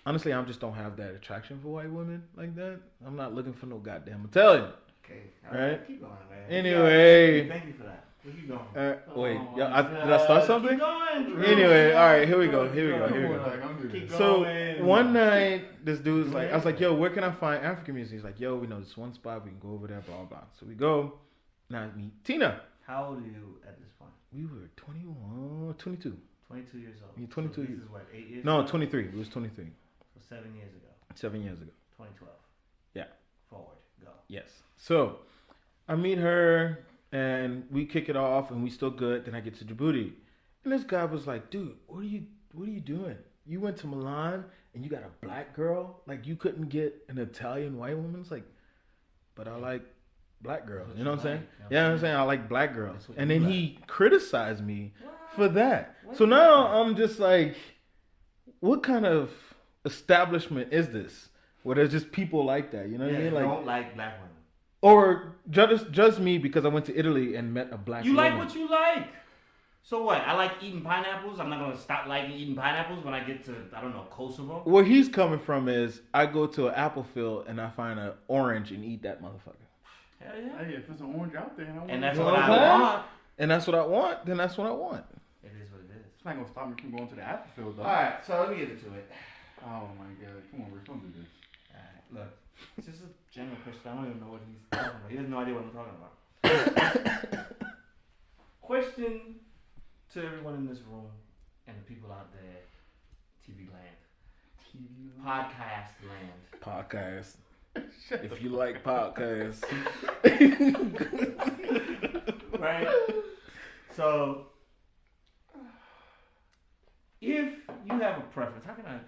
honestly, I just don't have that attraction for white women like that. I'm not looking for no goddamn Italian. Okay. Right. Keep going, man. Anyway. Thank you for that. Where you going? Wait, Oh, did I start something? Keep going, Drew. Anyway, all right, here we go. Like, I'm good. Keep So going. one night, this dude's like, I was like, yo, where can I find African music? He's like, yo, we know this one spot. We can go over there, blah, blah. So we go. Now I meet Tina. How old are you at this point? We were 21, 22. 22 years old. You're 22 so years. This is what, 8 years No, ago? 23. It was 23. So 7 years ago. 7 years ago. 2012. Yeah. Forward. Go. Yes. So I meet her and we kick it off and we still good. Then I get to Djibouti. And this guy was like, dude, what are you doing? You went to Milan and you got a black girl? Like you couldn't get an Italian white woman? It's like, but I like black girls. You know what I'm saying? Yeah, I'm saying I like black girls. That's what And you then like. he criticized me for that. What So is now that? I'm just like, what kind of establishment is this? Where there's just people like that, you know what I mean? Like, don't like black women. or judge me because I went to Italy and met a black You woman. like what you like. So what? I like eating pineapples. I'm not gonna stop liking eating pineapples when I get to, I don't know, Kosovo. Where he's coming from is I go to an apple field and I find an orange and eat that motherfucker. Hell yeah. Hey, if there's an orange out there, And that's You know what what I I'm saying? want. And that's what I want, then that's what I want. It is what it is. It's not gonna stop me from going to the after field though. All right, so let me get into it. Oh my god, come on, Rick, don't do this. All right, look, it's just a general question. I don't even know what he's talking about. He has no idea what I'm talking about. Question to everyone in this room and the people out there, TV land, podcast land. Podcast. If you like podcasts. Right? So, if you have a preference, how can I?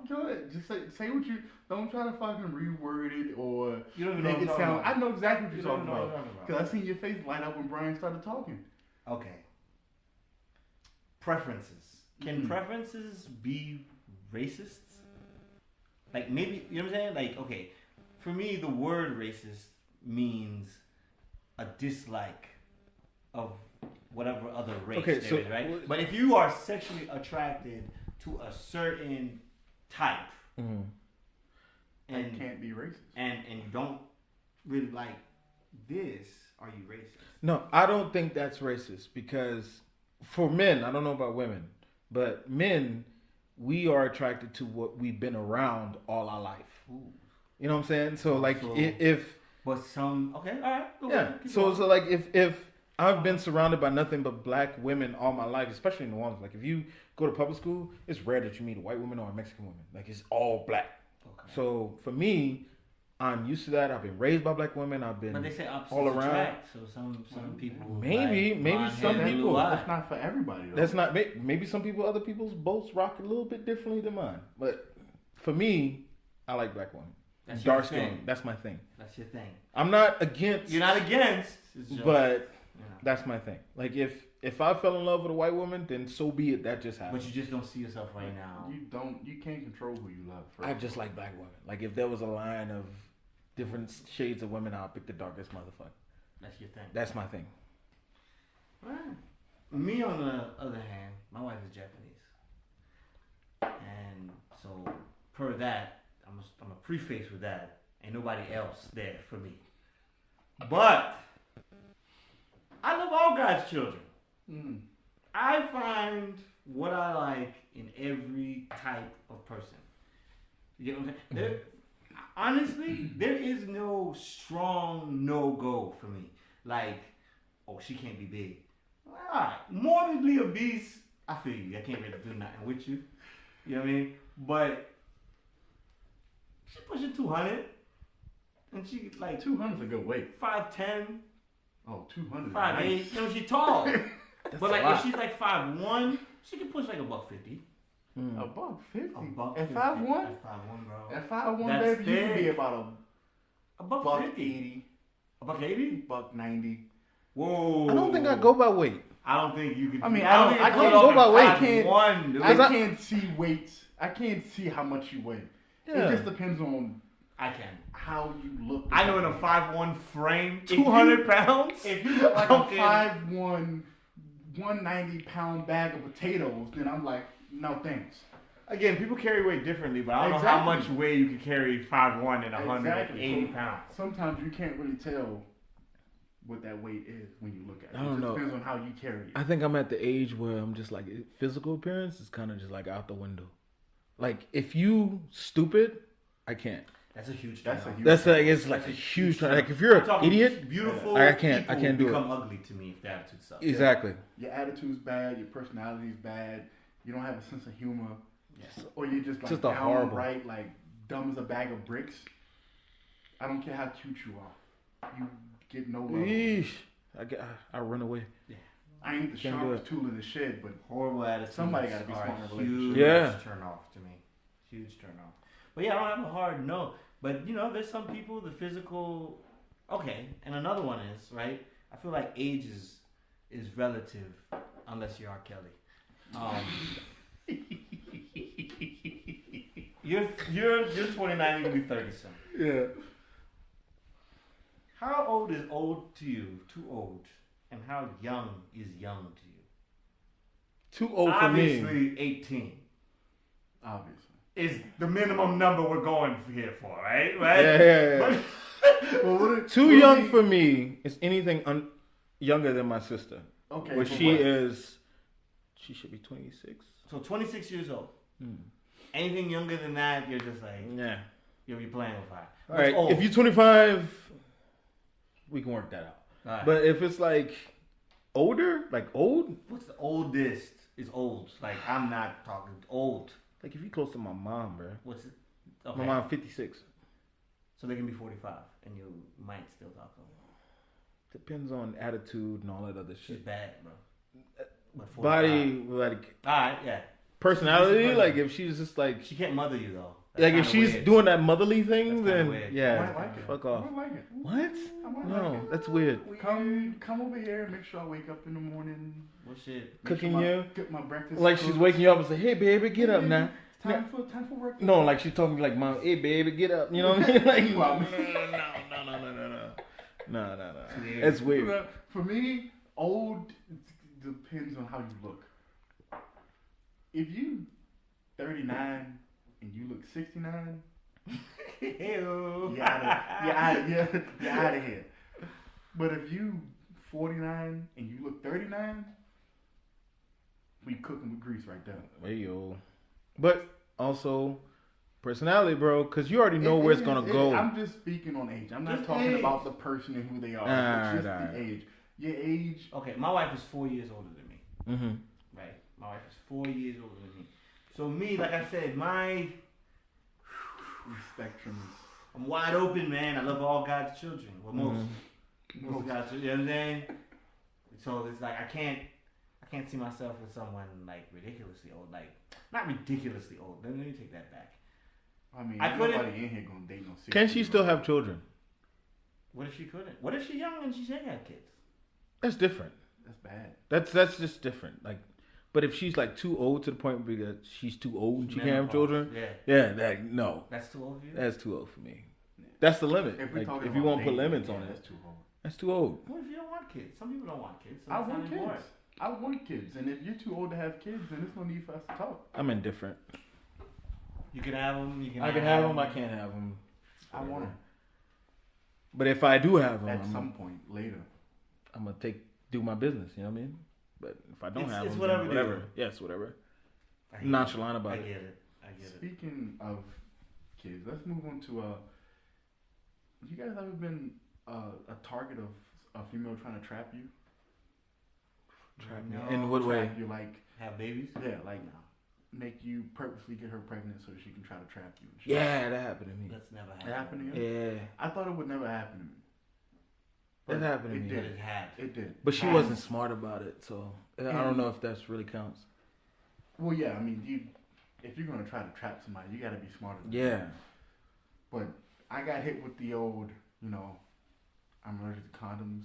Go ahead, just say what you. Don't try to fucking reword it or You don't even know make what it I'm sound. talking about. I know exactly what You you're don't talking know what about. I'm talking about. Because I seen your face light up when Brian started talking. Okay. Preferences. Can Mhm. preferences be racist? Like maybe you know what I'm saying? Like okay, for me the word racist means a dislike of whatever other race Okay, there so- is, right? But if you are sexually attracted to a certain type Mhm. That and can't be racist. and you don't really like this, are you racist? No, I don't think that's racist because for men, I don't know about women, but men, we are attracted to what we've been around all our life. Ooh. You know what I'm saying? So like So- if But some okay, all right, go yeah, ahead, keep so going. so like if I've been surrounded by nothing but black women all my life, especially in New Orleans. Like if you go to public school, it's rare that you meet a white woman or a Mexican woman. Like it's all black. Okay. So for me, I'm used to that. I've been raised by black women. I've been But they say opposites all around. attract, so some people Maybe blonde some hair, people- blue eye. That's not for everybody though. That's not maybe some people, other people's boats rock a little bit differently than mine. But for me, I like black women. That's your Dark skin. thing. That's my thing. That's your thing. I'm not against, You're not against, it's just, but you know. that's my thing. Like if I fell in love with a white woman, then so be it. That just But happened. you just don't see yourself right now. You can't control who you love. First. I just like black women. Like if there was a line of different shades of women, I'll pick the darkest motherfucker. That's your thing. That's my thing. Right. Me, on the other hand, my wife is Japanese, and so per that, I'm a preface with that. Ain't nobody else there for me. But I love all God's children. Mm. I find what I like in every type of person. You get what I'm saying? Honestly, there is no strong no-go for me. Like, oh, she can't be big. Alright, morbidly obese, I feel you. I can't really do nothing with you. You know what I mean? But she pushing 200. And she like 200's a good weight. 5'10", Oh, 200. 5'8". You know, she's tall. But like a lot. if she's like 5'1", she can push like a $150. Mm. A $150. A $150. At 5'1"? At 5'1", bro. At 5'1", That's baby, you could be big. about A a $150. $180, $180? $190. Whoa. I don't think I go by weight. I don't think you could. I mean, I I think can't you go by weight. I can't- 5'1", dude. I I- can't see weights. I can't see how much you weigh. Yeah. It just depends on I can. how you look. I know in a 5'1" frame, If you- 200 pounds. If you look like I a don't care. 5'1", 190-pound bag of potatoes, then I'm like, no thanks. Again, people carry weight differently, but I don't know how Exactly. much weight you can carry 5'1" and 180 Exactly. pounds. Sometimes you can't really tell what that weight is when you look at it. I don't It just know. depends on how you carry it. I think I'm at the age where I'm just like physical appearance is kind of just like out the window. Like if you stupid, I can't. That's a huge. That's a turn-off. huge- That's like it's like a huge. Like if you're I'm an talking idiot, beautiful. I can't people do it. become ugly to me if the attitude sucks. exactly. Your attitude's bad, your personality's bad, you don't have a sense of humor, Yes. or you're just like Just a horrible- downright like dumb as a bag of bricks. I don't care how cute you are, you get no love. Yeesh. I run away. I ain't the Can't do sharpest tool in the shed, but Horrible attitudes. Somebody gotta be are smart in a a huge relationship. turn off to me. Huge turn off. But yeah, I don't have a hard no. But you know, there's some people the physical. Okay, and another one is right. I feel like age is relative unless you're R. Kelly. You're 29. You can be 30 something. Yeah. How old is old to you? Too old. And how young is young to you? Too old for me. Obviously, 18 obviously. is the minimum number we're going here for, right? Right? Yeah. Well, what Too young for me is anything younger than my sister. Okay, Where but she what- is She should be 26. So 26 years old. Hmm. Anything younger than that, you're just like Yeah. you'll be playing with fire. All right. Old? If you're 25, we can work that out. All right. But if it's like older, like old, What's the oldest is old? Like I'm not talking old. like if you're close to my mom, bro. What's it? Okay. My mom 56. So they can be 45, and you might still talk to them. Depends on attitude and all that other She's shit. bad, bro. But 45. Body, like All right, yeah. personality, She's like if she's just like She can't mother you though. like if kinda she's weird. doing that motherly thing, That's kinda then weird. I yeah, might like it. fuck I off. might like it. What? I might No, like it. that's weird. Come over here. Make sure I wake up in the morning. What shit? Make Cooking sure you? Get my breakfast. Like she's cooked. waking you up and say, "Hey, baby, get up Hey, now." Time for work. No, like she's talking like, "Mom, hey, baby, get up." You know what I mean? Like, Wow. no. weird. It's weird. For me, old depends on how you look. If you 39 and you look 69, Ew. you're out of here. But if you 49 and you look 39, we cooking with grease right there. Hey, yo. But also personality, bro, because you already know where it's gonna go. I'm just speaking on age. I'm not Just talking age. about the person and who they are. Alright, It's just alright. the age. Your age. Okay, my wife is 4 years older than me. Mm-hmm. Right. My wife is 4 years older than me. So me, like I said, Spectrums. I'm wide open, man. I love all God's children. Well, most of God's children. You know what I'm saying? So it's like I can't see myself with someone like ridiculously old. Like not ridiculously old. Let me take that back. I mean, I couldn't- nobody in here gonna date no 60. Can she still have children? What if she couldn't? What if she's young and she ain't got kids? That's different. That's bad. That's just different. Like, but if she's like too old to the point where she's too old and she can't have Menopause. children, Yeah. no, That's too old for you? that's too old for me. That's the limit. If we Like, talking if you about won't put dating, limits yeah, on it, that's too old. that's too old. What if you don't want kids? Some people don't want kids. So I it's want not kids. important. I want kids, and if you're too old to have kids, then there's no need for us to talk. I'm indifferent. You can have them. You can. I can have them. I can't have them. I want them But if I do have them, at some point later. I'm gonna do my business. You know what I mean? But if I don't It's- have it's them, whatever, whatever. dude. Yes, whatever. I hear Nonchalant it. about I it. get it. I get it. Speaking of kids, let's move on to you guys ever been a target of a female trying to trap you? Trap me. No. In what way? Trap you, like, Have babies? yeah, like No. make you purposely get her pregnant so she can try to trap you. and shit. Yeah, that happened to me. That's never That happened. happened to you? Yeah, I thought it would never happen to me. that happened to it me. But did. it had. It did. But she Had. wasn't smart about it, so I don't know if that's really counts. Well, yeah, I mean, if you're gonna try to trap somebody, you gotta be smarter. Than Yeah. that. But I got hit with the old, I'm allergic to condoms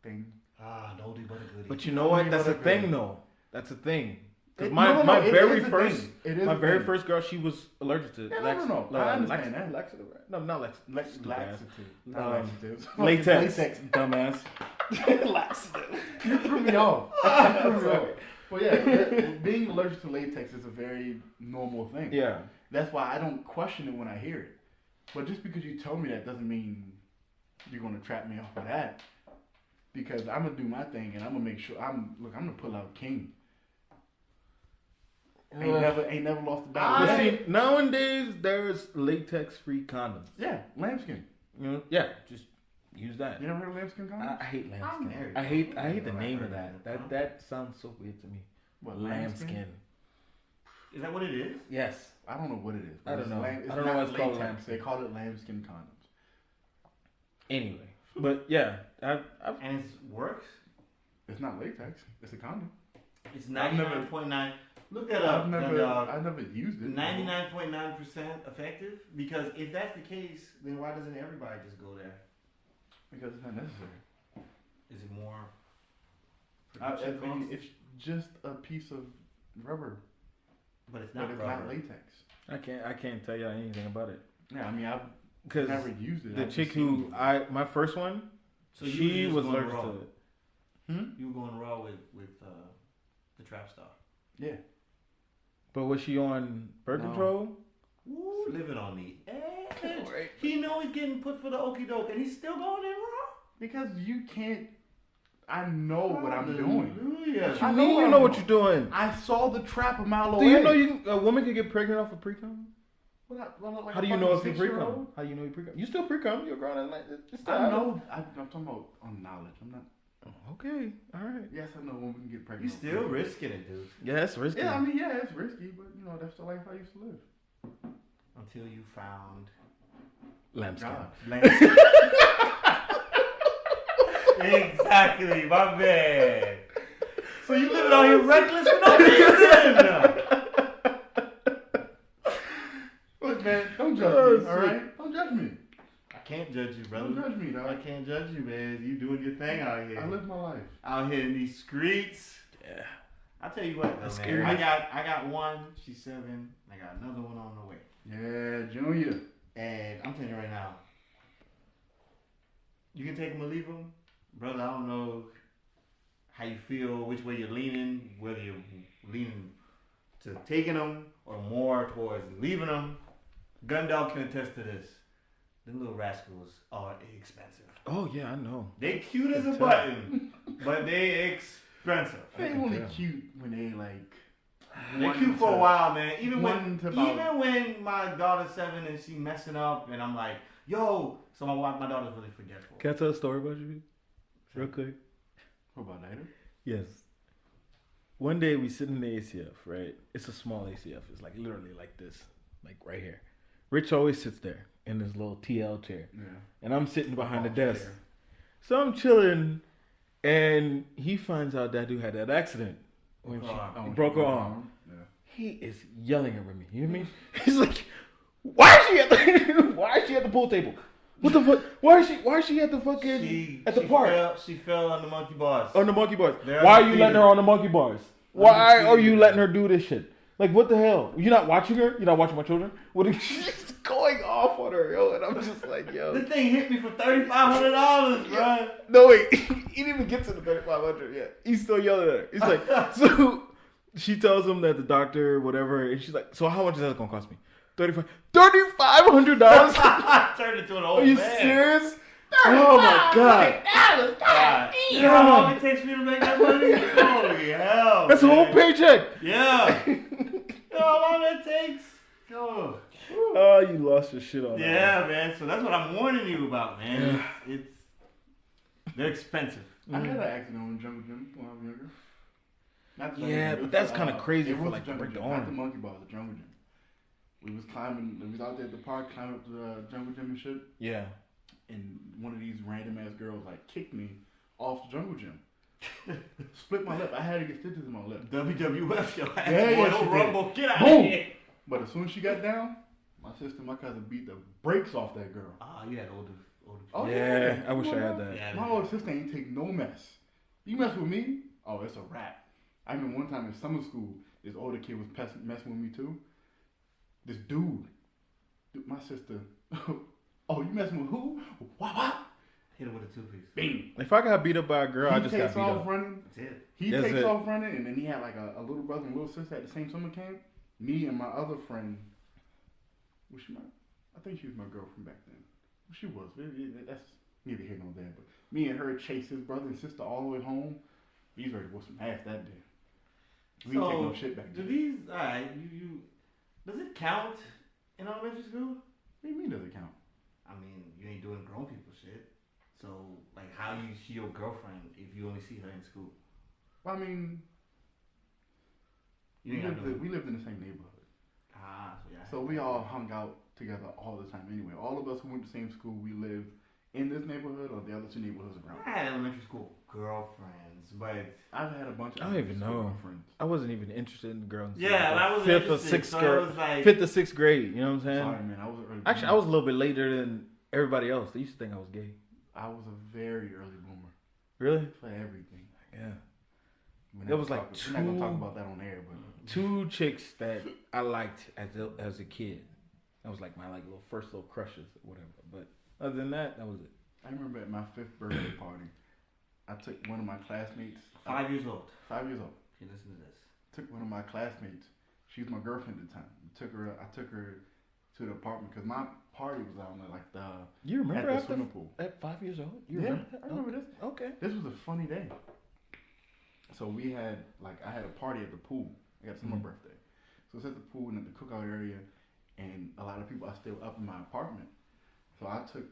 thing. Ah, an oldie but a goodie. But you know what? That's a Another thing, girl. though. That's a thing. 'Cause It- my no, my it very is a first thing. It is my a very thing. first girl, she was allergic to Yeah, no. I understand that. laxative, right? No, not laxative. Stupid ass. Laxative. Not Um, laxatives. Latex. Latex. Dumbass. Laxative. You threw me off. You threw me off. Well, yeah, being allergic to latex is a very normal thing. Yeah. That's why I don't question it when I hear it. But just because you tell me that doesn't mean you're gonna trap me off of that. Because I'm gonna do my thing and I'm gonna make sure I'm gonna pull out king. Ain't never lost a battle. But Yeah. see, nowadays there's latex-free condoms. Yeah, lambskin. You know? Yeah, just use that. You never heard of lambskin condoms? I hate I'm lambskin. married. I hate the Never name heard of of that. it. That sounds so weird to me. What, Lambskin. Is that what it is? Yes. I don't know what it is. I don't It's know. it's I don't know not why it's called latex. lambskin. They call it lambskin condoms. Anyway, but yeah, I've And it works? It's not latex. It's a condom. It's I've never- 99.9. Look that up. I've never used it. 99.9% effective? Because if that's the case, then why doesn't everybody just go there? Because it's not necessary. Is it more? I production mean, cost? it's just a piece of rubber, But it's but not it's rubber. not latex. I can't tell you anything about it Yeah, I mean, I've because never used it. the I've chick just seen who it. my first one, So you she just was going allergic raw. to it. You were going raw with the trap star. Yeah. But was she on birth No. control? Woo, living on the edge. He know he's getting put for the okie doke, and he's still going in raw. Because you can't. I know what I'm doing. Hallelujah. I I know mean, what you I'm know what doing. you're doing. I saw the trap a mile Do away. you know a woman can get pregnant off of pre-cum? Like How do you know if you pre-cum? How do you know you pre-cum? You still pre-cum. You're grown. It's still I know. I'm talking about on knowledge. I'm not. Okay. All right. Yes, I know a woman can get You pregnant. still risking it, dude. Yeah, that's risky. Yeah, I mean, yeah, it's risky, but you know, that's the life I used to live. Until you found Lambskin. God. exactly, my man. So you living out here reckless for no reason. Look, man, don't judge Oh, me, all right? Don't judge me. I can't judge you, brother. Don't judge me, dog. I can't judge you, man. You doing your thing out here. I live my life. Out here in these streets. Yeah. I tell you what, though, That's man. scary. I got one. She's 7. I got another one on the way. Yeah, Junior. And I'm telling you right now, you can take them or leave them, brother. I don't know how you feel, which way you're leaning, whether you're leaning to taking them or more towards leaving them. Gundog can attest to this. Them little rascals are expensive. Oh yeah, I know. They cute as a It's tough. button, but they expensive. They can only tell. cute when they like. They're want cute for to- a while, man. Even one to about- even when my daughter's 7 and she messing up, and I'm like, yo. So my daughter's really forgetful. Can I tell a story about you, real quick? What about later? Yes. One day we sit in the ACF, right? It's a small ACF. It's like literally like this, like right here. Rich always sits there in this little TL chair, Yeah. and I'm sitting behind the desk. Chair. So I'm chilling, and he finds out that dude had that accident when Broke her arm. she broke her arm. Yeah. He is yelling at me. You hear me? He's like, "Why is she at the Why is she at the pool table? What the fuck? Why is she at the fucking at the park She fell on the monkey bars. on the monkey bars? They're Why are you undefeated. letting her on the monkey bars? Why are you Undefeated. letting her do this shit? Like, what the hell? You're not watching her? You're not watching my children? What is she's going off on her, yo? And I'm just like, yo. This thing hit me for $3,500, bro. No, wait. He didn't even get to the 3,500 yet. He's still yelling at her. He's like, so she tells him that the doctor, whatever, and she's like, so how much is that going to cost me? $3,500? Turned into an old Are you man. serious? Oh my god. God. You know how long it takes me to make that money? Holy hell. That's a whole man. paycheck. Yeah. You know how long it takes? Go. Oh, you lost your shit on that. Yeah, man. So that's what I'm warning you about, man. It's they're expensive. I had an accident on the jungle gym when I was younger. Not the jungle Yeah, gym, it but was that's the, kinda crazy it for, was like, the to jungle break the gym, not arm. the monkey bars, the jungle gym. We was climbing. We was out there at the park, climbing up the jungle gym and shit. Yeah. And one of these random ass girls like kicked me off the jungle gym. Split my lip. I had to get stitches in my lip. WWF, yo ass. Yeah, Royal she did. Rumble. Get out Boom. of here. But as soon as she got down, my sister, my cousin beat the brakes off that girl. Ah, you had older. Oh Yeah, I wish I had that. Yeah, My older sister ain't take no mess. You mess with me, oh, it's a wrap. I remember one time in summer school, this older kid was messing with me too. This dude, my sister, oh, you messing with who? Wah. Hit it with a 2-piece. Bing. If I got beat up by a girl, I He just got takes beat off up. running. That's it. He That's takes it. off running, and then he had like a little brother and little sister at the same summer camp. Me and my other friend, was she my? I think she was my girlfriend back then. She was. That's neither here nor there. But me and her chased his brother and sister all the way home. He's ready to whoop some ass that day. We didn't take no shit back Do then. these? Alright, you. Does it count in elementary school? What do you mean does it count? I mean, you ain't doing grown people shit. So, like, how you see your girlfriend if you only see her in school? Well, I mean, You ain't got no. we lived in the same neighborhood. So yeah. So we all hung out together all the time anyway. All of us who went to the same school, we lived in this neighborhood or the other two neighborhoods around. I had elementary school girlfriends, but I've had a bunch of I don't even elementary school know. friends. I wasn't even interested in girls. yeah, until that was fifth or interesting. sixth So grade. it was like, Fifth or sixth grade. You know what I'm saying? Sorry, man. I was an early Actually, I bloomer. was a little bit later than everybody else. They used to think I was gay. I was a very early bloomer Really? for everything. Yeah. We're There not was like talking- We're not gonna talk two- about that on air, but 2 chicks that I liked as a kid. That was like my like little first little crushes or whatever. But other than that, that was it. I remember at my 5th birthday party, I took one of my classmates. 5 years old. 5 years old. If you listen to this. Took one of my classmates. She was my girlfriend at the time. I took her to the apartment because my party was out there, like You remember at the after swimming pool. at 5 years old? You Yeah, remember that? I remember this. Okay. This was a funny day. So we had I had a party at the pool. I got my birthday. So it's at the pool and at the cookout area, and a lot of people are still up in my apartment. So I took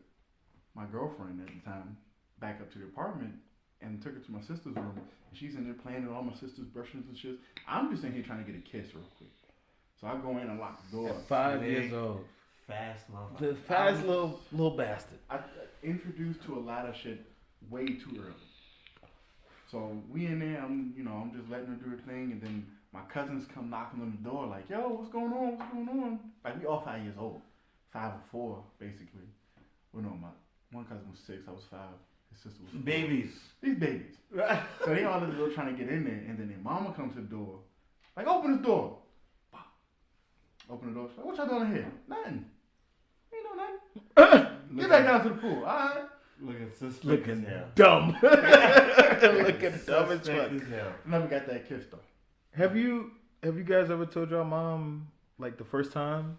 my girlfriend at the time back up to the apartment and took her to my sister's room. And she's in there playing with all my sister's brushes and shit. I'm just in here trying to get a kiss real quick. So I go in and lock the door. At 5 Big. years old. Fast motherfucker. The fast little bastard. I introduced to a lot of shit way too early. So we in there, I'm just letting her do her thing, and then my cousins come knocking on the door like, yo, what's going on? What's going on? Like, we all 5 years old. 5 or 4, basically. Well, no, my one cousin was 6, I was 5. His sister was 4. Babies. These babies. So they all in the door trying to get in there, and then their mama comes to the door. Like, open this door. Open the door. She's like, what y'all doing in here? Nothing. Ain't no nothing. Get back down to the pool. All right. Looking suspect Looking as hell. dumb. Looking dumb as Suspect fuck. as hell. Never got that kiss, though. Have you guys ever told your mom like the first time?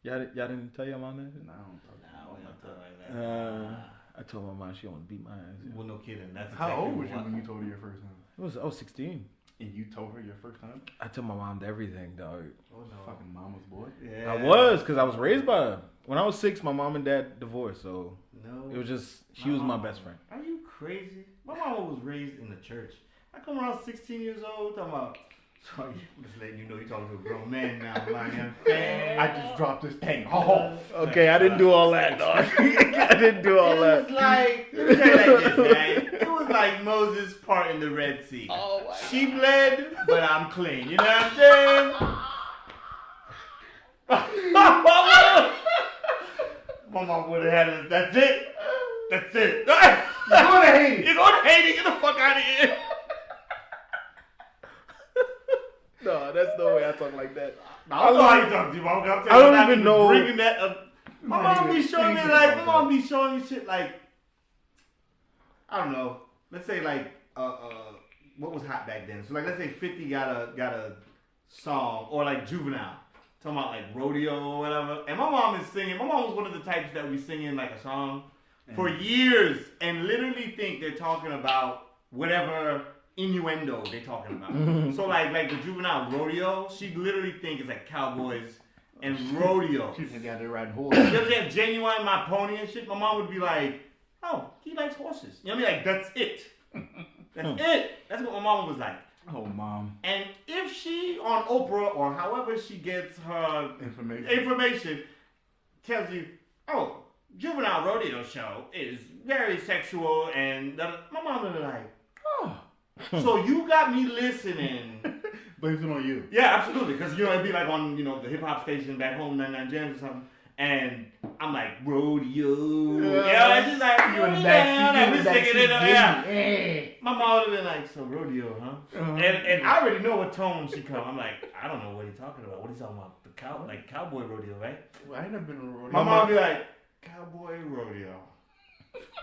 Y'all didn't tell your mom that? No, I don't talk Nah, we don't talk like that. I told my mom she almost beat my ass. Well, no kidding. That's How exactly old was you what- when you told her your first time? I was 16. And you told her your first time? I told my mom everything, dog. Oh, no. Fucking mama's boy. Yeah. I was, because I was raised by her. When I was 6, my mom and dad divorced, so No. it was just, she was my best friend. Are you crazy? My mama was raised in the church. I come around 16 years old talking about. Sorry, I'm just letting you know you're talking to a grown man now, my young fan. I just dropped this thing. Oh, Okay, I didn't do all that, dog. I didn't do all It that. was like, let me tell you like this, man. It was like Moses parting the Red Sea. Oh, my She bled, but I'm clean. You know what I'm saying? My mom would have had it. That's it. That's it. you're going to Haiti. You're going to Haiti. Get the fuck out of here. No, that's no way I talk like that. I don't know how you talk to you, mom. I'm I don't even know. Bringing that up. My mom be showing me like, my mom be showing me shit like, I don't know. Let's say like, what was hot back then? So like, let's say 50 got a song, or like Juvenile, talking about like rodeo or whatever. And my mom is singing. My mom was one of the types that be singing like a song for years and literally think they're talking about whatever innuendo they talking about. So like the Juvenile rodeo, she literally think it's like cowboys and rodeo. She think out there riding You horses. ever see Genuine My Pony and shit? My mom would be like, oh, he likes horses. You know what I mean? Like, that's it. That's it. That's what my mom was like. Oh, mom. And if she on Oprah or however she gets her information tells you, oh, Juvenile Rodeo Show is very sexual, and my mom would be like, oh, so you got me listening. Blames it on you. Yeah, absolutely. Because, it'd be like on, the hip-hop station back home, 99 Jams or something. And I'm like, rodeo. It's just like, You in the backseat. we singing it. Yeah. My mom would have been like, so rodeo, huh? And I already know what tone she come. I'm like, I don't know what he's talking about. What he's talking about? The cowboy rodeo, right? Well, I ain't never been on a rodeo. My mom would be like, cowboy rodeo.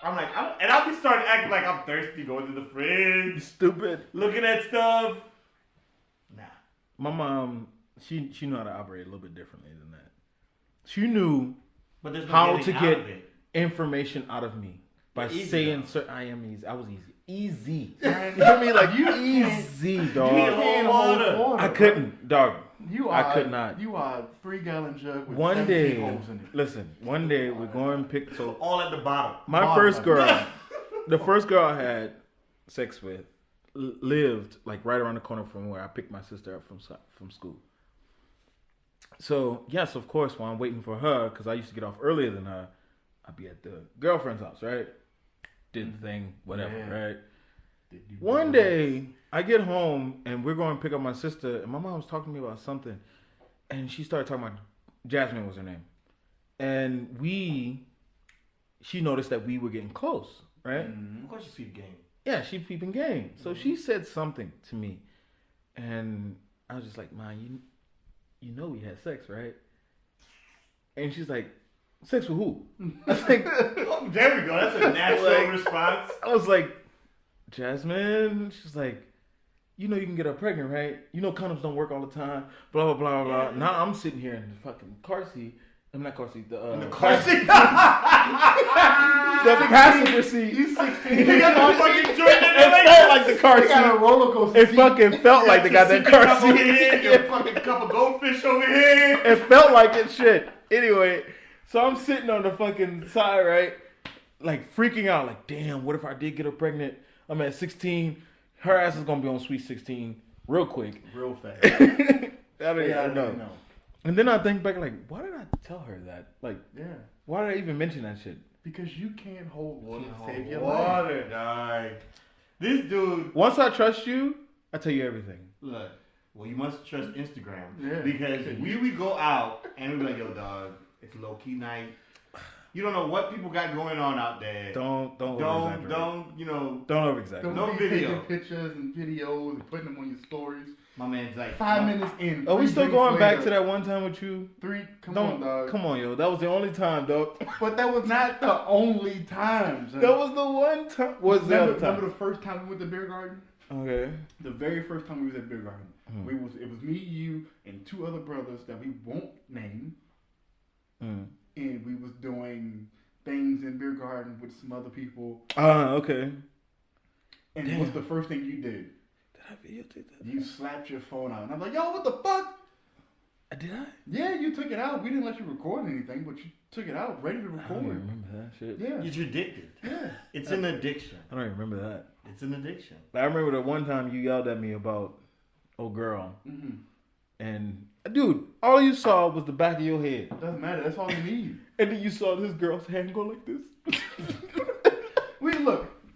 I'm like, I'll be starting to act like I'm thirsty, going to the fridge, Stupid. looking at stuff. Nah. My mom, she knew how to operate a little bit differently than that. She knew But there's no how getting to out get of it. information out of me by You're easy, saying though. certain. I am easy. I was easy. Easy. You know what I mean? Like easy, You dog. can't hold water. I couldn't, dog. I could not. You are a 3-gallon jug with One 17 day, holes in it. listen. One day we're going to pick. So All at the bottom. my Mom, first like- girl, the first girl I had sex with, lived like right around the corner from where I picked my sister up from school. So yes, of course, while I'm waiting for her, because I used to get off earlier than her, I'd be at the girlfriend's house, right? Did the thing, whatever, Yeah. right? One day, I get home and we're going to pick up my sister, and my mom was talking to me about something, and she started talking about Jasmine was her name, and she noticed that we were getting close, right? Of course you see the game. Yeah, she peeping game. So she said something to me, and I was just like, "Man, you know we had sex, right?" And she's like, "Sex with who?" I was like, Oh, there we go. That's a natural response. I was like, "Jasmine." She's like, "You know you can get her pregnant, right? You know condoms don't work all the time." Blah blah blah blah. Now I'm sitting here in the fucking car seat, I'm not car seat. In the car seat. The passenger seat. He's 16. He got the fucking joint in It there. felt like the car He got a seat. roller coaster. It fucking felt like they got that car Cup over seat. here, your fucking cup of goldfish over here. It felt like it shit. Anyway, so I'm sitting on the fucking side, right? Like freaking out. Like, damn, what if I did get her pregnant? I'm at 16. Her ass is gonna be on sweet 16 real quick. real fast. I don't Yeah, even know. And then I think back, like, why did I tell her that? Like, Yeah. why did I even mention that shit? Because you can't hold water to save your Water, life. dog. This dude. Once I trust you, I tell you everything. Look, well, you must trust Instagram. Yeah. Because we go out and we be like, yo, dog, it's low key night. You don't know what people got going on out there. Don't over-exaggerate. Don't, you know. Don't over-exaggerate. Don't No be video. taking pictures and videos and putting them on your stories. My man's like 5 minutes in. Are we 3 still drinks going back later, to that one time with you? Come on, dog. Come on, yo. That was the only time, dog. But that was not the only time. Son. That was the one time. Was the other Remember time? the first time we went to Beer Garden? Okay. The very first time we was at Beer Garden, it was me, you, and 2 other brothers that we won't name, and we was doing things in Beer Garden with some other people. Okay. And Damn. what's the first thing you did? Did I videotape that? You slapped your phone out, and I'm like, yo, what the fuck? Did I? Yeah, you took it out. We didn't let you record anything, but you took it out, ready to I don't record. even remember that shit. Yeah, You're addicted. yeah. It's an addiction. I don't even remember that. It's an addiction. I remember the one time you yelled at me about, oh girl, Mm-hmm. and dude, all you saw was the back of your head, Doesn't matter. That's all you need. and then you saw this girl's hand go like this.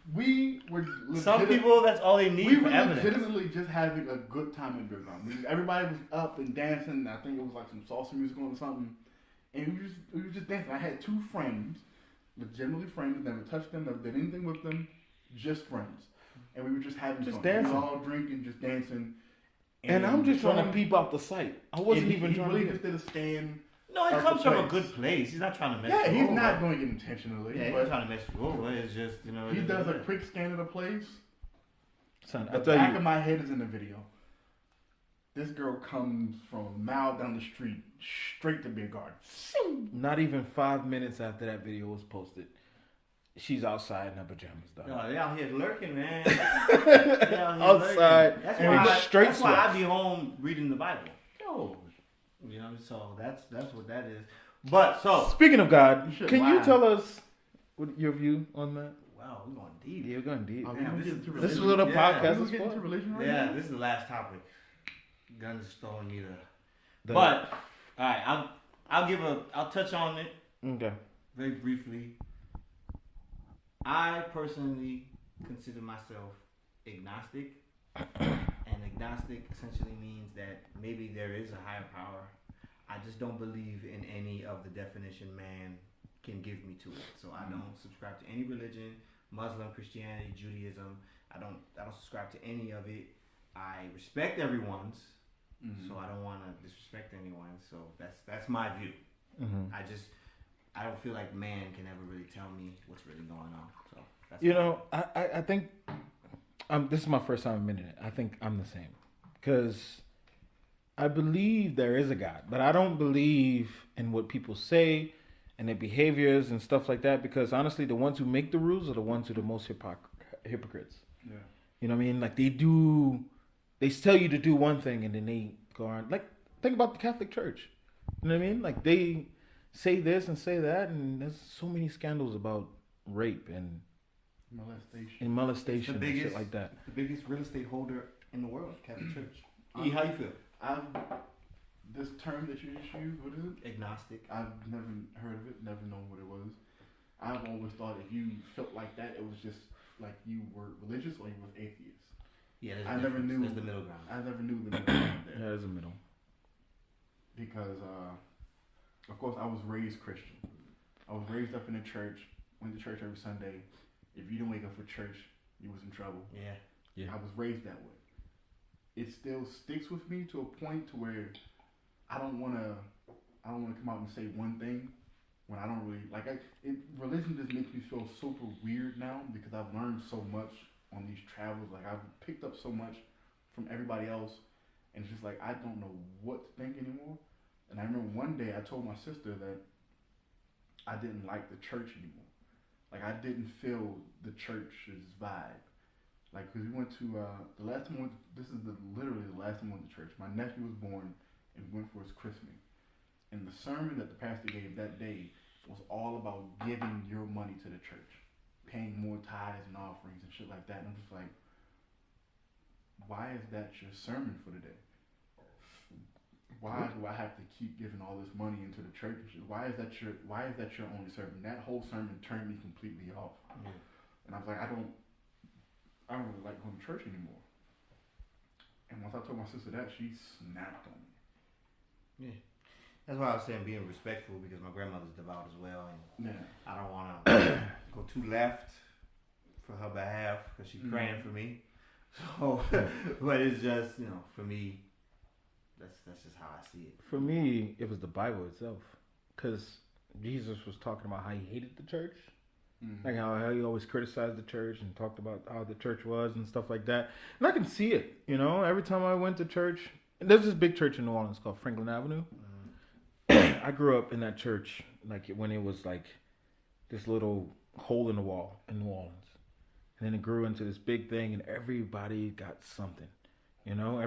We were Some people, that's all they need we for were evidence. legitimately just having a good time in Beer Garden. Everybody was up and dancing. I think it was like some salsa music on or something, and we were just dancing. I had 2 friends, legitimately friends. Never touched them, never did anything with them, just friends, and we were just having Just fun. dancing. We were all drinking, just dancing. And I'm just trying to Sean- peep out the sight. I wasn't and even he trying really to. just did a stand. No, it Of comes the from a place. good place. He's not trying to mess Yeah, you he's over. not doing it intentionally. Yeah, he's but not trying to mess you over. It's just, you know. he it does is a quick scan of the place. Son, I The tell back you, of my head is in the video. This girl comes from a mile down the street, straight to Beer Garden. not even 5 minutes after that video was posted, she's outside in her pajamas, dog. No, they out here lurking, man. They out here Outside, lurking. That's and why, straight that's why I sweats. be home reading the Bible. Yo, you know, so that's what that is. But so, Speaking of God, You should can you lie. tell us what your view on that? wow, we're going deep. Yeah, we're going deep. Oh, Damn, we this gonna is- get into This is religion? what a Yeah. podcast We is getting into for. religion right Yeah, now? this is the last topic. Guns stole me the. The- But all right, I'll touch on it Okay. very briefly. I personally consider myself agnostic, and agnostic essentially means that maybe there is a higher power. I just don't believe in any of the definition man can give me to it. So I don't subscribe to any religion, Muslim, Christianity, Judaism. I don't subscribe to any of it. I respect everyone's, so I don't want to disrespect anyone. So that's my view. Mm-hmm. I don't feel like man can ever really tell me what's really going on. So that's You know, I think this is my first time admitting it. I think I'm the same because I believe there is a God, but I don't believe in what people say and their behaviors and stuff like that. Because honestly, the ones who make the rules are the ones who are the most hypocrites. Yeah. You know what I mean? Like they tell you to do one thing and then they go on. Like think about the Catholic Church. You know what I mean? Like they say this and say that, and there's so many scandals about rape and molestation and shit like that. The biggest real estate holder in the world, Catholic Church. E, how you feel? This term that you just used, what is it? Agnostic. I've never heard of it, never known what it was. I've always thought if you felt like that, it was just like you were religious or you was atheist. Yeah, there's I a never difference. knew- There's the middle ground. I never knew the middle ground Yeah, there. there's a middle. Because, of course, I was raised Christian. I was raised up in the church, went to church every Sunday. If you didn't wake up for church, you was in trouble. Yeah. I was raised that way. It still sticks with me to a point to where I don't want to come out and say one thing when I don't really like. Religion just makes me feel super weird now because I've learned so much on these travels. Like I've picked up so much from everybody else, and it's just like I don't know what to think anymore. And I remember one day I told my sister that I didn't like the church anymore. Like, I didn't feel the church's vibe. Like, because we went to, the last time we went, literally the last time we went to church. My nephew was born and we went for his christening. And the sermon that the pastor gave that day was all about giving your money to the church, paying more tithes and offerings and shit like that. And I'm just like, why is that your sermon for the day? Why do I have to keep giving all this money into the church? Why is that your only sermon? That whole sermon turned me completely off. Yeah. And I was like, I don't really like going to church anymore. And once I told my sister that, she snapped on me. Yeah. That's why I was saying being respectful, because my grandmother's devout as well, and Yeah. I don't want to go too left for her behalf because she's praying for me. So, but it's just, you know, for me, that's just how I see it. For me, it was the Bible itself, because Jesus was talking about how he hated the church, like how he always criticized the church and talked about how the church was and stuff like that. And I can see it, you know. Every time I went to church, there's this big church in New Orleans called Franklin Avenue. I grew up in that church, like when it was like this little hole in the wall in New Orleans. And then it grew into this big thing, and everybody got something. You know,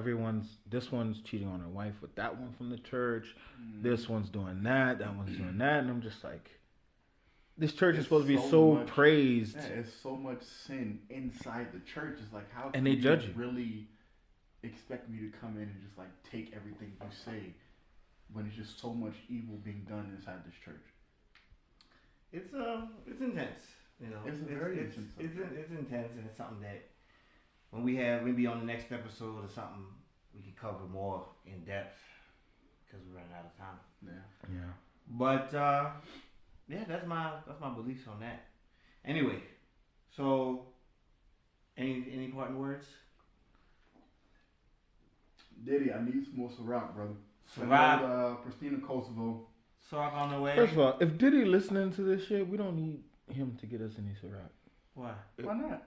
this one's cheating on her wife with that one from the church. This one's doing that one's doing that. And I'm just like, this church is supposed to be so much praised. Yeah, it's so much sin inside the church. It's like, how And they judge you. really expect me to come in and just like take everything you say when it's just so much evil being done inside this church? It's intense, you know. It's intense. It's intense, and it's something that when we on the next episode or something, we can cover more in depth because we're running out of time. Yeah. Yeah. But yeah, that's my beliefs on that. Anyway, so any parting words? Diddy, I need some more Ciroc, brother. Ciroc. Pristina Kosovo. Ciroc on the way. First of all, if Diddy listening to this shit, we don't need him to get us any Ciroc. Why? Why not?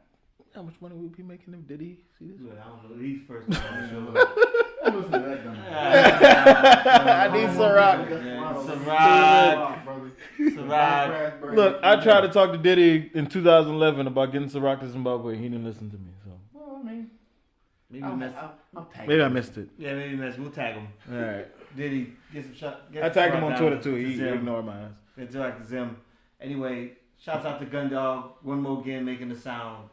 How much money would be making if Diddy see this? Look, I don't know. He's first time on the show. Listen to that dumb. I need Ciroc. Ciroc. Look, I tried to talk to Diddy in 2011 about getting Ciroc to Zimbabwe. He didn't listen to me, so Well, I mean, Maybe we missed. I'll tag maybe you. I missed it. Yeah, maybe we missed. We'll tag him. All right. Did he get some shot? I tagged him on Twitter too. He ignored my ass. It's like Zim. Anyway, shouts out to Gundog. One more again, making the sound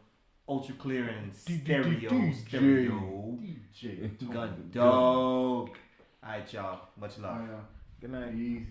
ultra clear and stereo. DJ Gundog. All right, y'all. Much love. Oh, yeah. Good night. Easy.